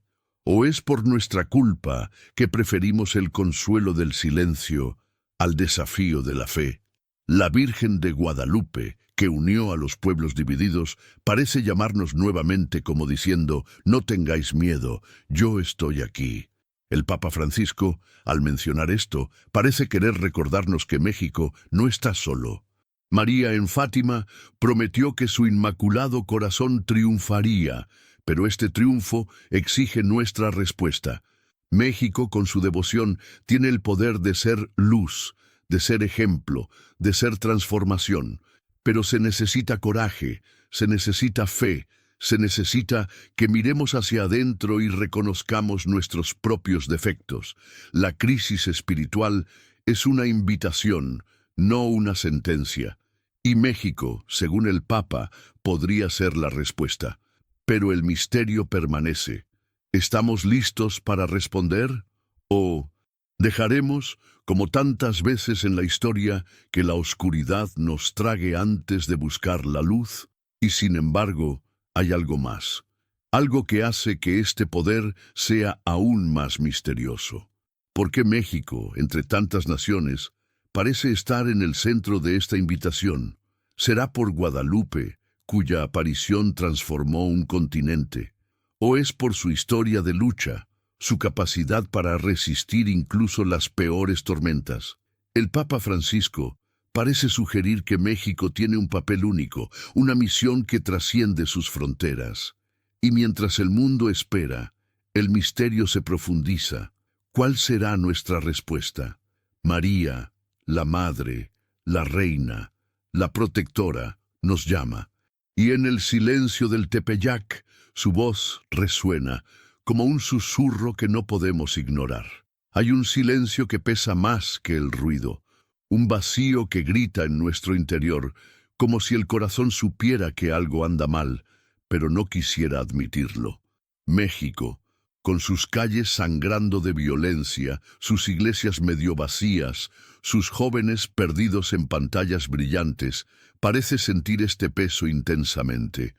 ¿O es por nuestra culpa que preferimos el consuelo del silencio al desafío de la fe? La Virgen de Guadalupe, que unió a los pueblos divididos, parece llamarnos nuevamente como diciendo, no tengáis miedo, yo estoy aquí. El Papa Francisco, al mencionar esto, parece querer recordarnos que México no está solo. María en Fátima prometió que su inmaculado corazón triunfaría, pero este triunfo exige nuestra respuesta. México, con su devoción, tiene el poder de ser luz, de ser ejemplo, de ser transformación. Pero se necesita coraje, se necesita fe, se necesita que miremos hacia adentro y reconozcamos nuestros propios defectos. La crisis espiritual es una invitación, no una sentencia. Y México, según el Papa, podría ser la respuesta. Pero el misterio permanece. ¿Estamos listos para responder? ¿O dejaremos, como tantas veces en la historia, que la oscuridad nos trague antes de buscar la luz? Y sin embargo, hay algo más. Algo que hace que este poder sea aún más misterioso. ¿Por qué México, entre tantas naciones, parece estar en el centro de esta invitación? ¿Será por Guadalupe, cuya aparición transformó un continente? ¿O es por su historia de lucha, su capacidad para resistir incluso las peores tormentas? El Papa Francisco parece sugerir que México tiene un papel único, una misión que trasciende sus fronteras. Y mientras el mundo espera, el misterio se profundiza. ¿Cuál será nuestra respuesta? María, la Madre, la Reina, la Protectora, nos llama. Y en el silencio del Tepeyac, su voz resuena como un susurro que no podemos ignorar. Hay un silencio que pesa más que el ruido, un vacío que grita en nuestro interior, como si el corazón supiera que algo anda mal, pero no quisiera admitirlo. México, con sus calles sangrando de violencia, sus iglesias medio vacías, sus jóvenes perdidos en pantallas brillantes, parece sentir este peso intensamente.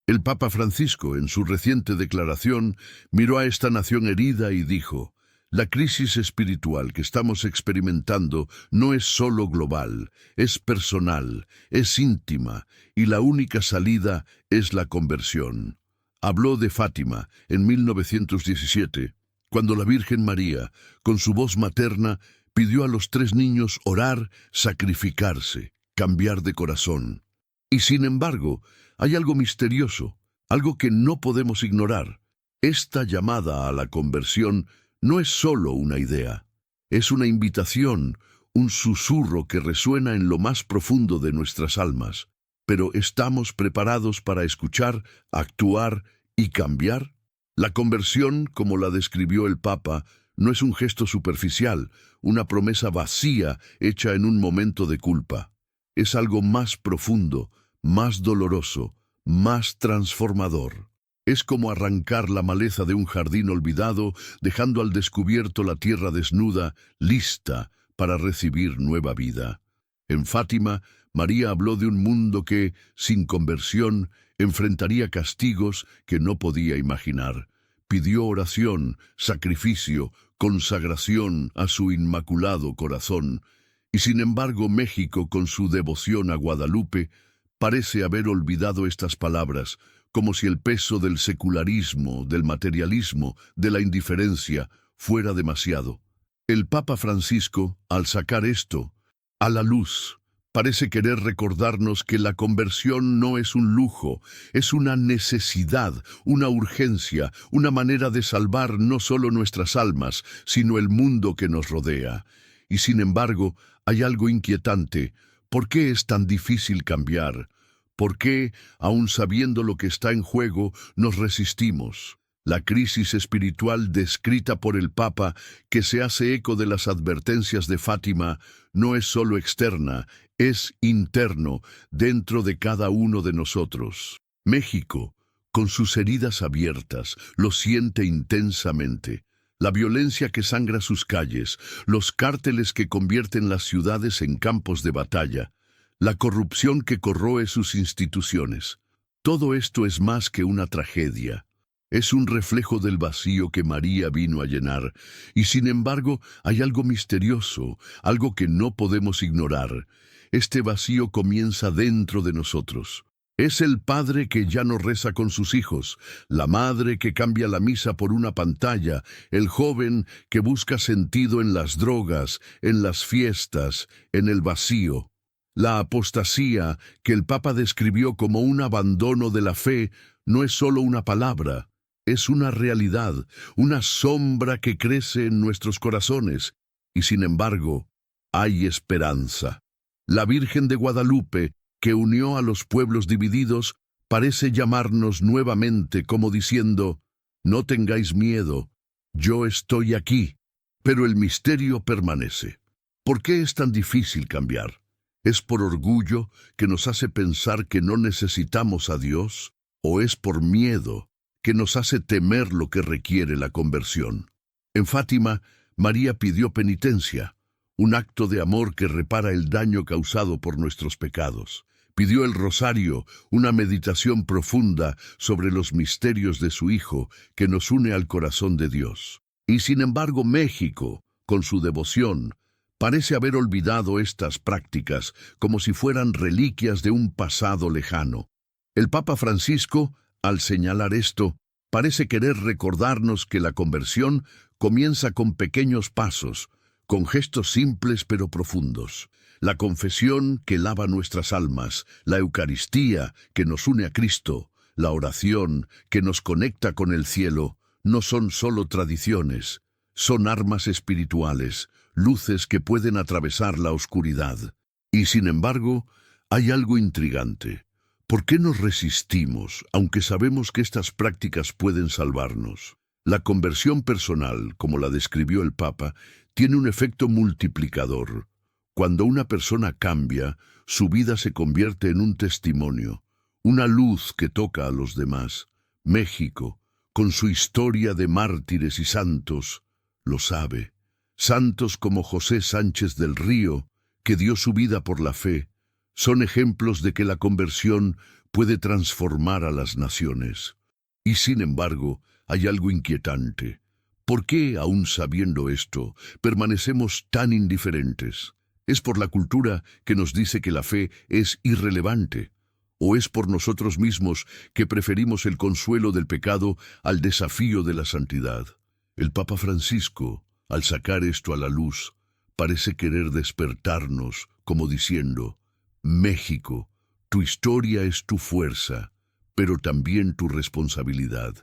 El Papa Francisco, en su reciente declaración, miró a esta nación herida y dijo: La crisis espiritual que estamos experimentando no es solo global, es personal, es íntima, y la única salida es la conversión. Habló de Fátima en 1917, cuando la Virgen María, con su voz materna, pidió a los 3 niños orar, sacrificarse, cambiar de corazón. Y sin embargo, hay algo misterioso, algo que no podemos ignorar. Esta llamada a la conversión no es solo una idea, es una invitación, un susurro que resuena en lo más profundo de nuestras almas. Pero ¿estamos preparados para escuchar, actuar y cambiar? La conversión, como la describió el Papa, no es un gesto superficial, una promesa vacía hecha en un momento de culpa. Es algo más profundo, más doloroso, más transformador. Es como arrancar la maleza de un jardín olvidado, dejando al descubierto la tierra desnuda, lista para recibir nueva vida. En Fátima, María habló de un mundo que, sin conversión, enfrentaría castigos que no podía imaginar. Pidió oración, sacrificio, consagración a su inmaculado corazón. Y sin embargo, México, con su devoción a Guadalupe, parece haber olvidado estas palabras, como si el peso del secularismo, del materialismo, de la indiferencia, fuera demasiado. El Papa Francisco, al sacar esto a la luz, parece querer recordarnos que la conversión no es un lujo, es una necesidad, una urgencia, una manera de salvar no solo nuestras almas, sino el mundo que nos rodea. Y sin embargo, hay algo inquietante. ¿Por qué es tan difícil cambiar? ¿Por qué, aun sabiendo lo que está en juego, nos resistimos? La crisis espiritual descrita por el Papa, que se hace eco de las advertencias de Fátima, no es solo externa, es interno, dentro de cada uno de nosotros. México, con sus heridas abiertas, lo siente intensamente. La violencia que sangra sus calles, los cárteles que convierten las ciudades en campos de batalla, la corrupción que corroe sus instituciones. Todo esto es más que una tragedia. Es un reflejo del vacío que María vino a llenar, y sin embargo hay algo misterioso, algo que no podemos ignorar. Este vacío comienza dentro de nosotros. Es el padre que ya no reza con sus hijos, la madre que cambia la misa por una pantalla, el joven que busca sentido en las drogas, en las fiestas, en el vacío. La apostasía, que el Papa describió como un abandono de la fe, no es solo una palabra, es una realidad, una sombra que crece en nuestros corazones. Y sin embargo, hay esperanza. La Virgen de Guadalupe, que unió a los pueblos divididos, parece llamarnos nuevamente como diciendo, no tengáis miedo, yo estoy aquí. Pero el misterio permanece. ¿Por qué es tan difícil cambiar? ¿Es por orgullo que nos hace pensar que no necesitamos a Dios? ¿O es por miedo que nos hace temer lo que requiere la conversión? En Fátima, María pidió penitencia, un acto de amor que repara el daño causado por nuestros pecados. Pidió el rosario, una meditación profunda sobre los misterios de su Hijo que nos une al corazón de Dios. Y sin embargo, México, con su devoción, parece haber olvidado estas prácticas como si fueran reliquias de un pasado lejano. El Papa Francisco, al señalar esto, parece querer recordarnos que la conversión comienza con pequeños pasos, con gestos simples pero profundos. La confesión que lava nuestras almas, la Eucaristía que nos une a Cristo, la oración que nos conecta con el cielo, no son solo tradiciones, son armas espirituales, luces que pueden atravesar la oscuridad. Y sin embargo, hay algo intrigante. ¿Por qué nos resistimos, aunque sabemos que estas prácticas pueden salvarnos? La conversión personal, como la describió el Papa, tiene un efecto multiplicador. Cuando una persona cambia, su vida se convierte en un testimonio, una luz que toca a los demás. México, con su historia de mártires y santos, lo sabe. Santos como José Sánchez del Río, que dio su vida por la fe, son ejemplos de que la conversión puede transformar a las naciones. Y sin embargo, hay algo inquietante. ¿Por qué, aun sabiendo esto, permanecemos tan indiferentes? ¿Es por la cultura que nos dice que la fe es irrelevante? ¿O es por nosotros mismos que preferimos el consuelo del pecado al desafío de la santidad? El Papa Francisco, al sacar esto a la luz, parece querer despertarnos, como diciendo: México, tu historia es tu fuerza, pero también tu responsabilidad.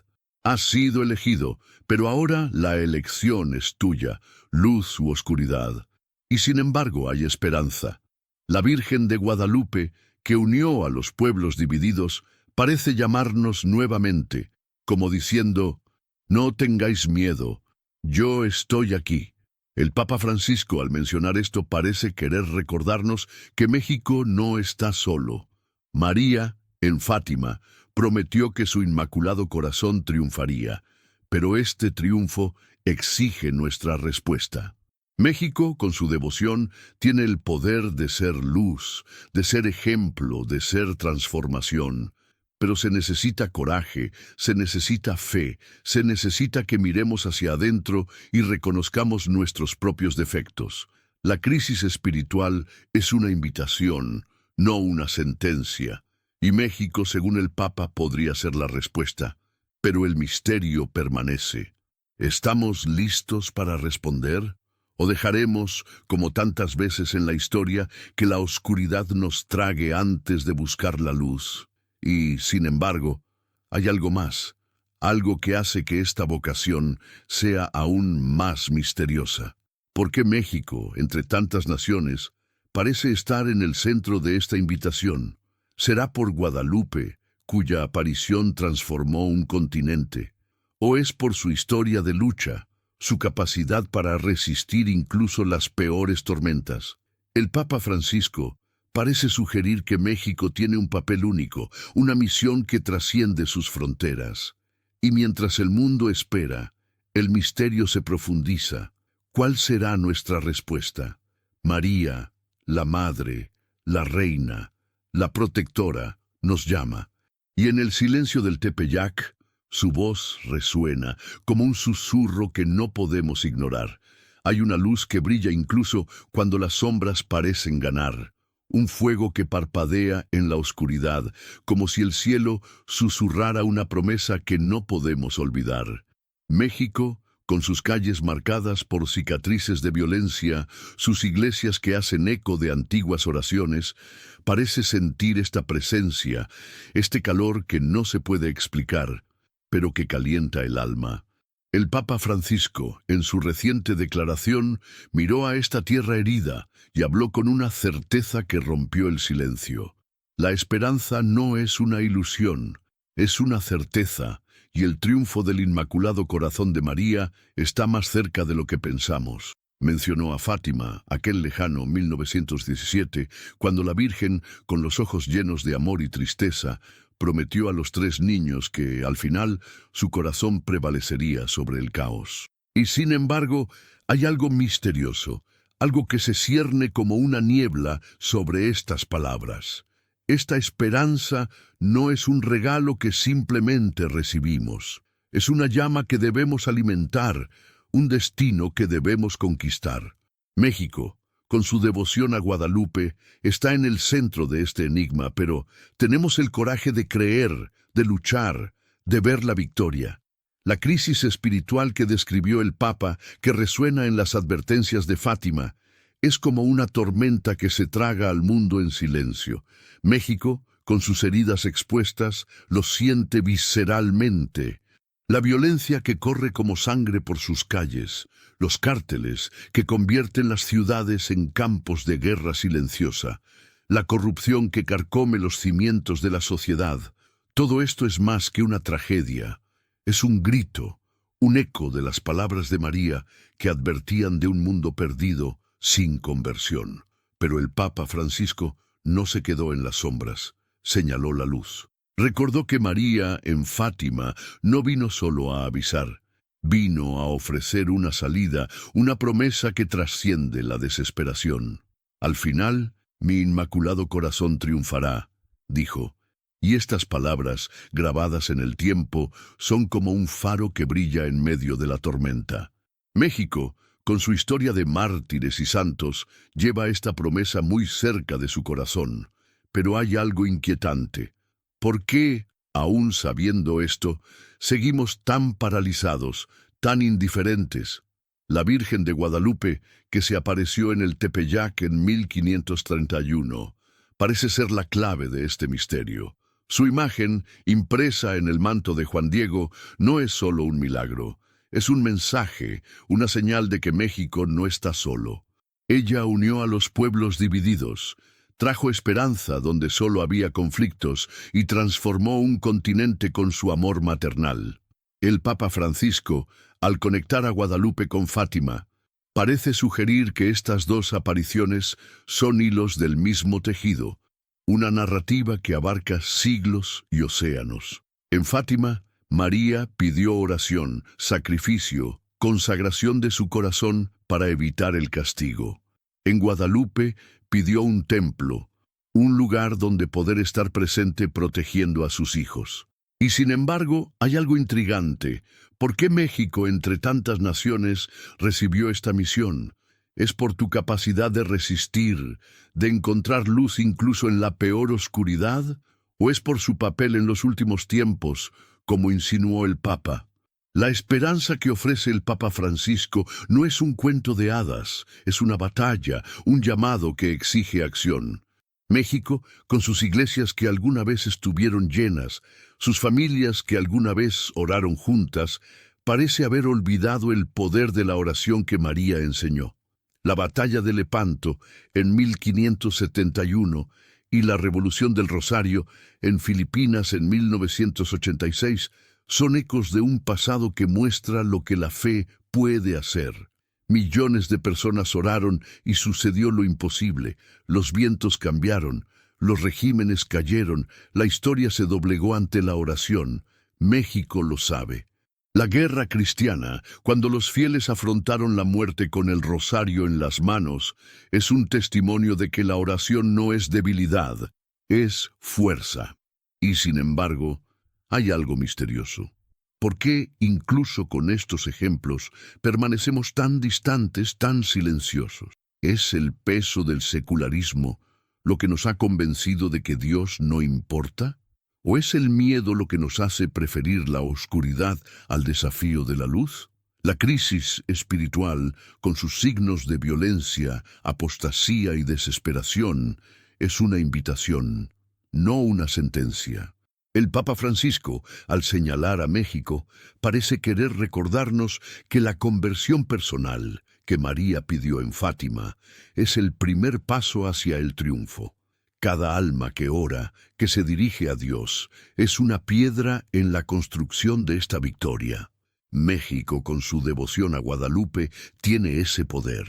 Has sido elegido, pero ahora la elección es tuya, luz u oscuridad. Y sin embargo hay esperanza. La Virgen de Guadalupe, que unió a los pueblos divididos, parece llamarnos nuevamente, como diciendo: no tengáis miedo, yo estoy aquí. El Papa Francisco, al mencionar esto, parece querer recordarnos que México no está solo. María, en Fátima, prometió que su Inmaculado Corazón triunfaría, pero este triunfo exige nuestra respuesta. México, con su devoción, tiene el poder de ser luz, de ser ejemplo, de ser transformación. Pero se necesita coraje, se necesita fe, se necesita que miremos hacia adentro y reconozcamos nuestros propios defectos. La crisis espiritual es una invitación, no una sentencia. Y México, según el Papa, podría ser la respuesta. Pero el misterio permanece. ¿Estamos listos para responder? ¿O dejaremos, como tantas veces en la historia, que la oscuridad nos trague antes de buscar la luz? Y, sin embargo, hay algo más, algo que hace que esta vocación sea aún más misteriosa. ¿Por qué México, entre tantas naciones, parece estar en el centro de esta invitación? ¿Será por Guadalupe, cuya aparición transformó un continente? ¿O es por su historia de lucha, su capacidad para resistir incluso las peores tormentas? El Papa Francisco parece sugerir que México tiene un papel único, una misión que trasciende sus fronteras. Y mientras el mundo espera, el misterio se profundiza. ¿Cuál será nuestra respuesta? María, la Madre, la Reina, la Protectora, nos llama. Y en el silencio del Tepeyac, su voz resuena como un susurro que no podemos ignorar. Hay una luz que brilla incluso cuando las sombras parecen ganar. Un fuego que parpadea en la oscuridad, como si el cielo susurrara una promesa que no podemos olvidar. México, con sus calles marcadas por cicatrices de violencia, sus iglesias que hacen eco de antiguas oraciones, parece sentir esta presencia, este calor que no se puede explicar, pero que calienta el alma. El Papa Francisco, en su reciente declaración, miró a esta tierra herida y habló con una certeza que rompió el silencio. La esperanza no es una ilusión, es una certeza, y el triunfo del Inmaculado Corazón de María está más cerca de lo que pensamos. Mencionó a Fátima, aquel lejano 1917, cuando la Virgen, con los ojos llenos de amor y tristeza, prometió a los 3 niños que, al final, su corazón prevalecería sobre el caos. Y sin embargo, hay algo misterioso, algo que se cierne como una niebla sobre estas palabras. Esta esperanza no es un regalo que simplemente recibimos. Es una llama que debemos alimentar, un destino que debemos conquistar. México, con su devoción a Guadalupe, está en el centro de este enigma, pero tenemos el coraje de creer, de luchar, de ver la victoria. La crisis espiritual que describió el Papa, que resuena en las advertencias de Fátima, es como una tormenta que se traga al mundo en silencio. México, con sus heridas expuestas, lo siente visceralmente. La violencia que corre como sangre por sus calles, los cárteles que convierten las ciudades en campos de guerra silenciosa, la corrupción que carcome los cimientos de la sociedad, todo esto es más que una tragedia. Es un grito, un eco de las palabras de María que advertían de un mundo perdido, sin conversión. Pero el Papa Francisco no se quedó en las sombras, señaló la luz. Recordó que María, en Fátima, no vino solo a avisar, vino a ofrecer una salida, una promesa que trasciende la desesperación. Al final, mi Inmaculado Corazón triunfará, dijo, Y estas palabras, grabadas en el tiempo, son como un faro que brilla en medio de la tormenta. México, con su historia de mártires y santos, lleva esta promesa muy cerca de su corazón. Pero hay algo inquietante. ¿Por qué, aún sabiendo esto, seguimos tan paralizados, tan indiferentes? La Virgen de Guadalupe, que se apareció en el Tepeyac en 1531, parece ser la clave de este misterio. Su imagen, impresa en el manto de Juan Diego, no es solo un milagro, es un mensaje, una señal de que México no está solo. Ella unió a los pueblos divididos, trajo esperanza donde solo había conflictos y transformó un continente con su amor maternal. El Papa Francisco, al conectar a Guadalupe con Fátima, parece sugerir que estas dos apariciones son hilos del mismo tejido, una narrativa que abarca siglos y océanos. En Fátima, María pidió oración, sacrificio, consagración de su corazón para evitar el castigo. En Guadalupe pidió un templo, un lugar donde poder estar presente protegiendo a sus hijos. Y sin embargo, hay algo intrigante. ¿Por qué México, entre tantas naciones, recibió esta misión? ¿Es por tu capacidad de resistir, de encontrar luz incluso en la peor oscuridad? ¿O es por su papel en los últimos tiempos, como insinuó el Papa? La esperanza que ofrece el Papa Francisco no es un cuento de hadas, es una batalla, un llamado que exige acción. México, con sus iglesias que alguna vez estuvieron llenas, sus familias que alguna vez oraron juntas, parece haber olvidado el poder de la oración que María enseñó. La batalla de Lepanto en 1571 y la Revolución del Rosario en Filipinas en 1986 son ecos de un pasado que muestra lo que la fe puede hacer. Millones de personas oraron y sucedió lo imposible. Los vientos cambiaron, los regímenes cayeron, la historia se doblegó ante la oración. México lo sabe. La guerra cristiana, cuando los fieles afrontaron la muerte con el rosario en las manos, es un testimonio de que la oración no es debilidad, es fuerza. Y sin embargo, hay algo misterioso. ¿Por qué, incluso con estos ejemplos, permanecemos tan distantes, tan silenciosos? ¿Es el peso del secularismo lo que nos ha convencido de que Dios no importa? ¿O es el miedo lo que nos hace preferir la oscuridad al desafío de la luz? La crisis espiritual, con sus signos de violencia, apostasía y desesperación, es una invitación, no una sentencia. El Papa Francisco, al señalar a México, parece querer recordarnos que la conversión personal que María pidió en Fátima es el primer paso hacia el triunfo. Cada alma que ora, que se dirige a Dios, es una piedra en la construcción de esta victoria. México, con su devoción a Guadalupe, tiene ese poder.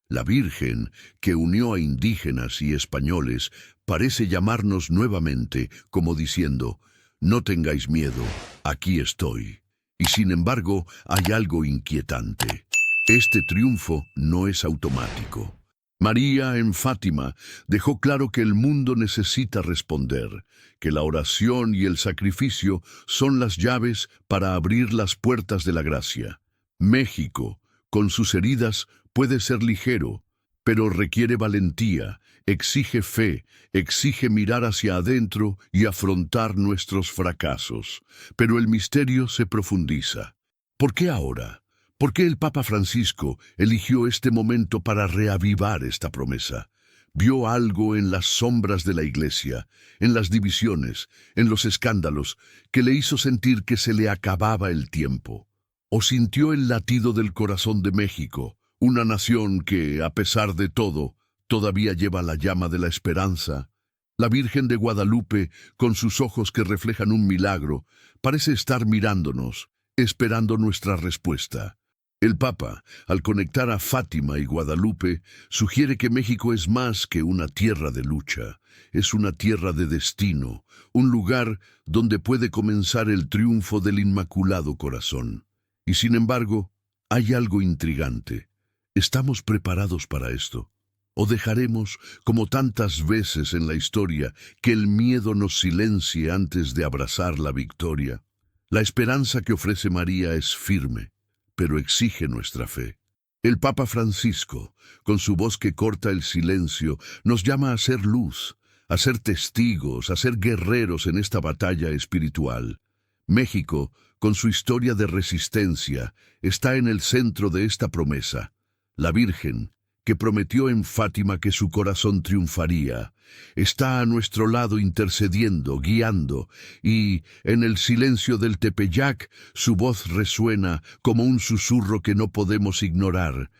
La Virgen, que unió a indígenas y españoles, parece llamarnos nuevamente, como diciendo: no tengáis miedo, aquí estoy. Y sin embargo, hay algo inquietante. Este triunfo no es automático. María en Fátima dejó claro que el mundo necesita responder, que la oración y el sacrificio son las llaves para abrir las puertas de la gracia. México, con sus heridas, puede ser ligero, pero requiere valentía, exige fe, exige mirar hacia adentro y afrontar nuestros fracasos. Pero el misterio se profundiza. ¿Por qué ahora? ¿Por qué el Papa Francisco eligió este momento para reavivar esta promesa? Vio algo en las sombras de la Iglesia, en las divisiones, en los escándalos, que le hizo sentir que se le acababa el tiempo. ¿O sintió el latido del corazón de México, una nación que, a pesar de todo, todavía lleva la llama de la esperanza? La Virgen de Guadalupe, con sus ojos que reflejan un milagro, parece estar mirándonos, esperando nuestra respuesta. El Papa, al conectar a Fátima y Guadalupe, sugiere que México es más que una tierra de lucha, es una tierra de destino, un lugar donde puede comenzar el triunfo del Inmaculado Corazón. Y sin embargo, hay algo intrigante. ¿Estamos preparados para esto? ¿O dejaremos, como tantas veces en la historia, que el miedo nos silencie antes de abrazar la victoria? La esperanza que ofrece María es firme, pero exige nuestra fe. El Papa Francisco, con su voz que corta el silencio, nos llama a ser luz, a ser testigos, a ser guerreros en esta batalla espiritual. México, con su historia de resistencia, está en el centro de esta promesa. La Virgen, que prometió en Fátima que su corazón triunfaría, está a nuestro lado intercediendo, guiando, y, en el silencio del Tepeyac, su voz resuena como un susurro que no podemos ignorar.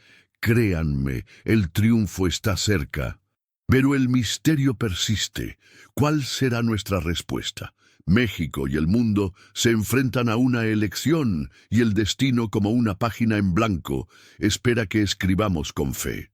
Créanme, el triunfo está cerca. Pero el misterio persiste. ¿Cuál será nuestra respuesta? México y el mundo se enfrentan a una elección y el destino, como una página en blanco, espera que escribamos con fe.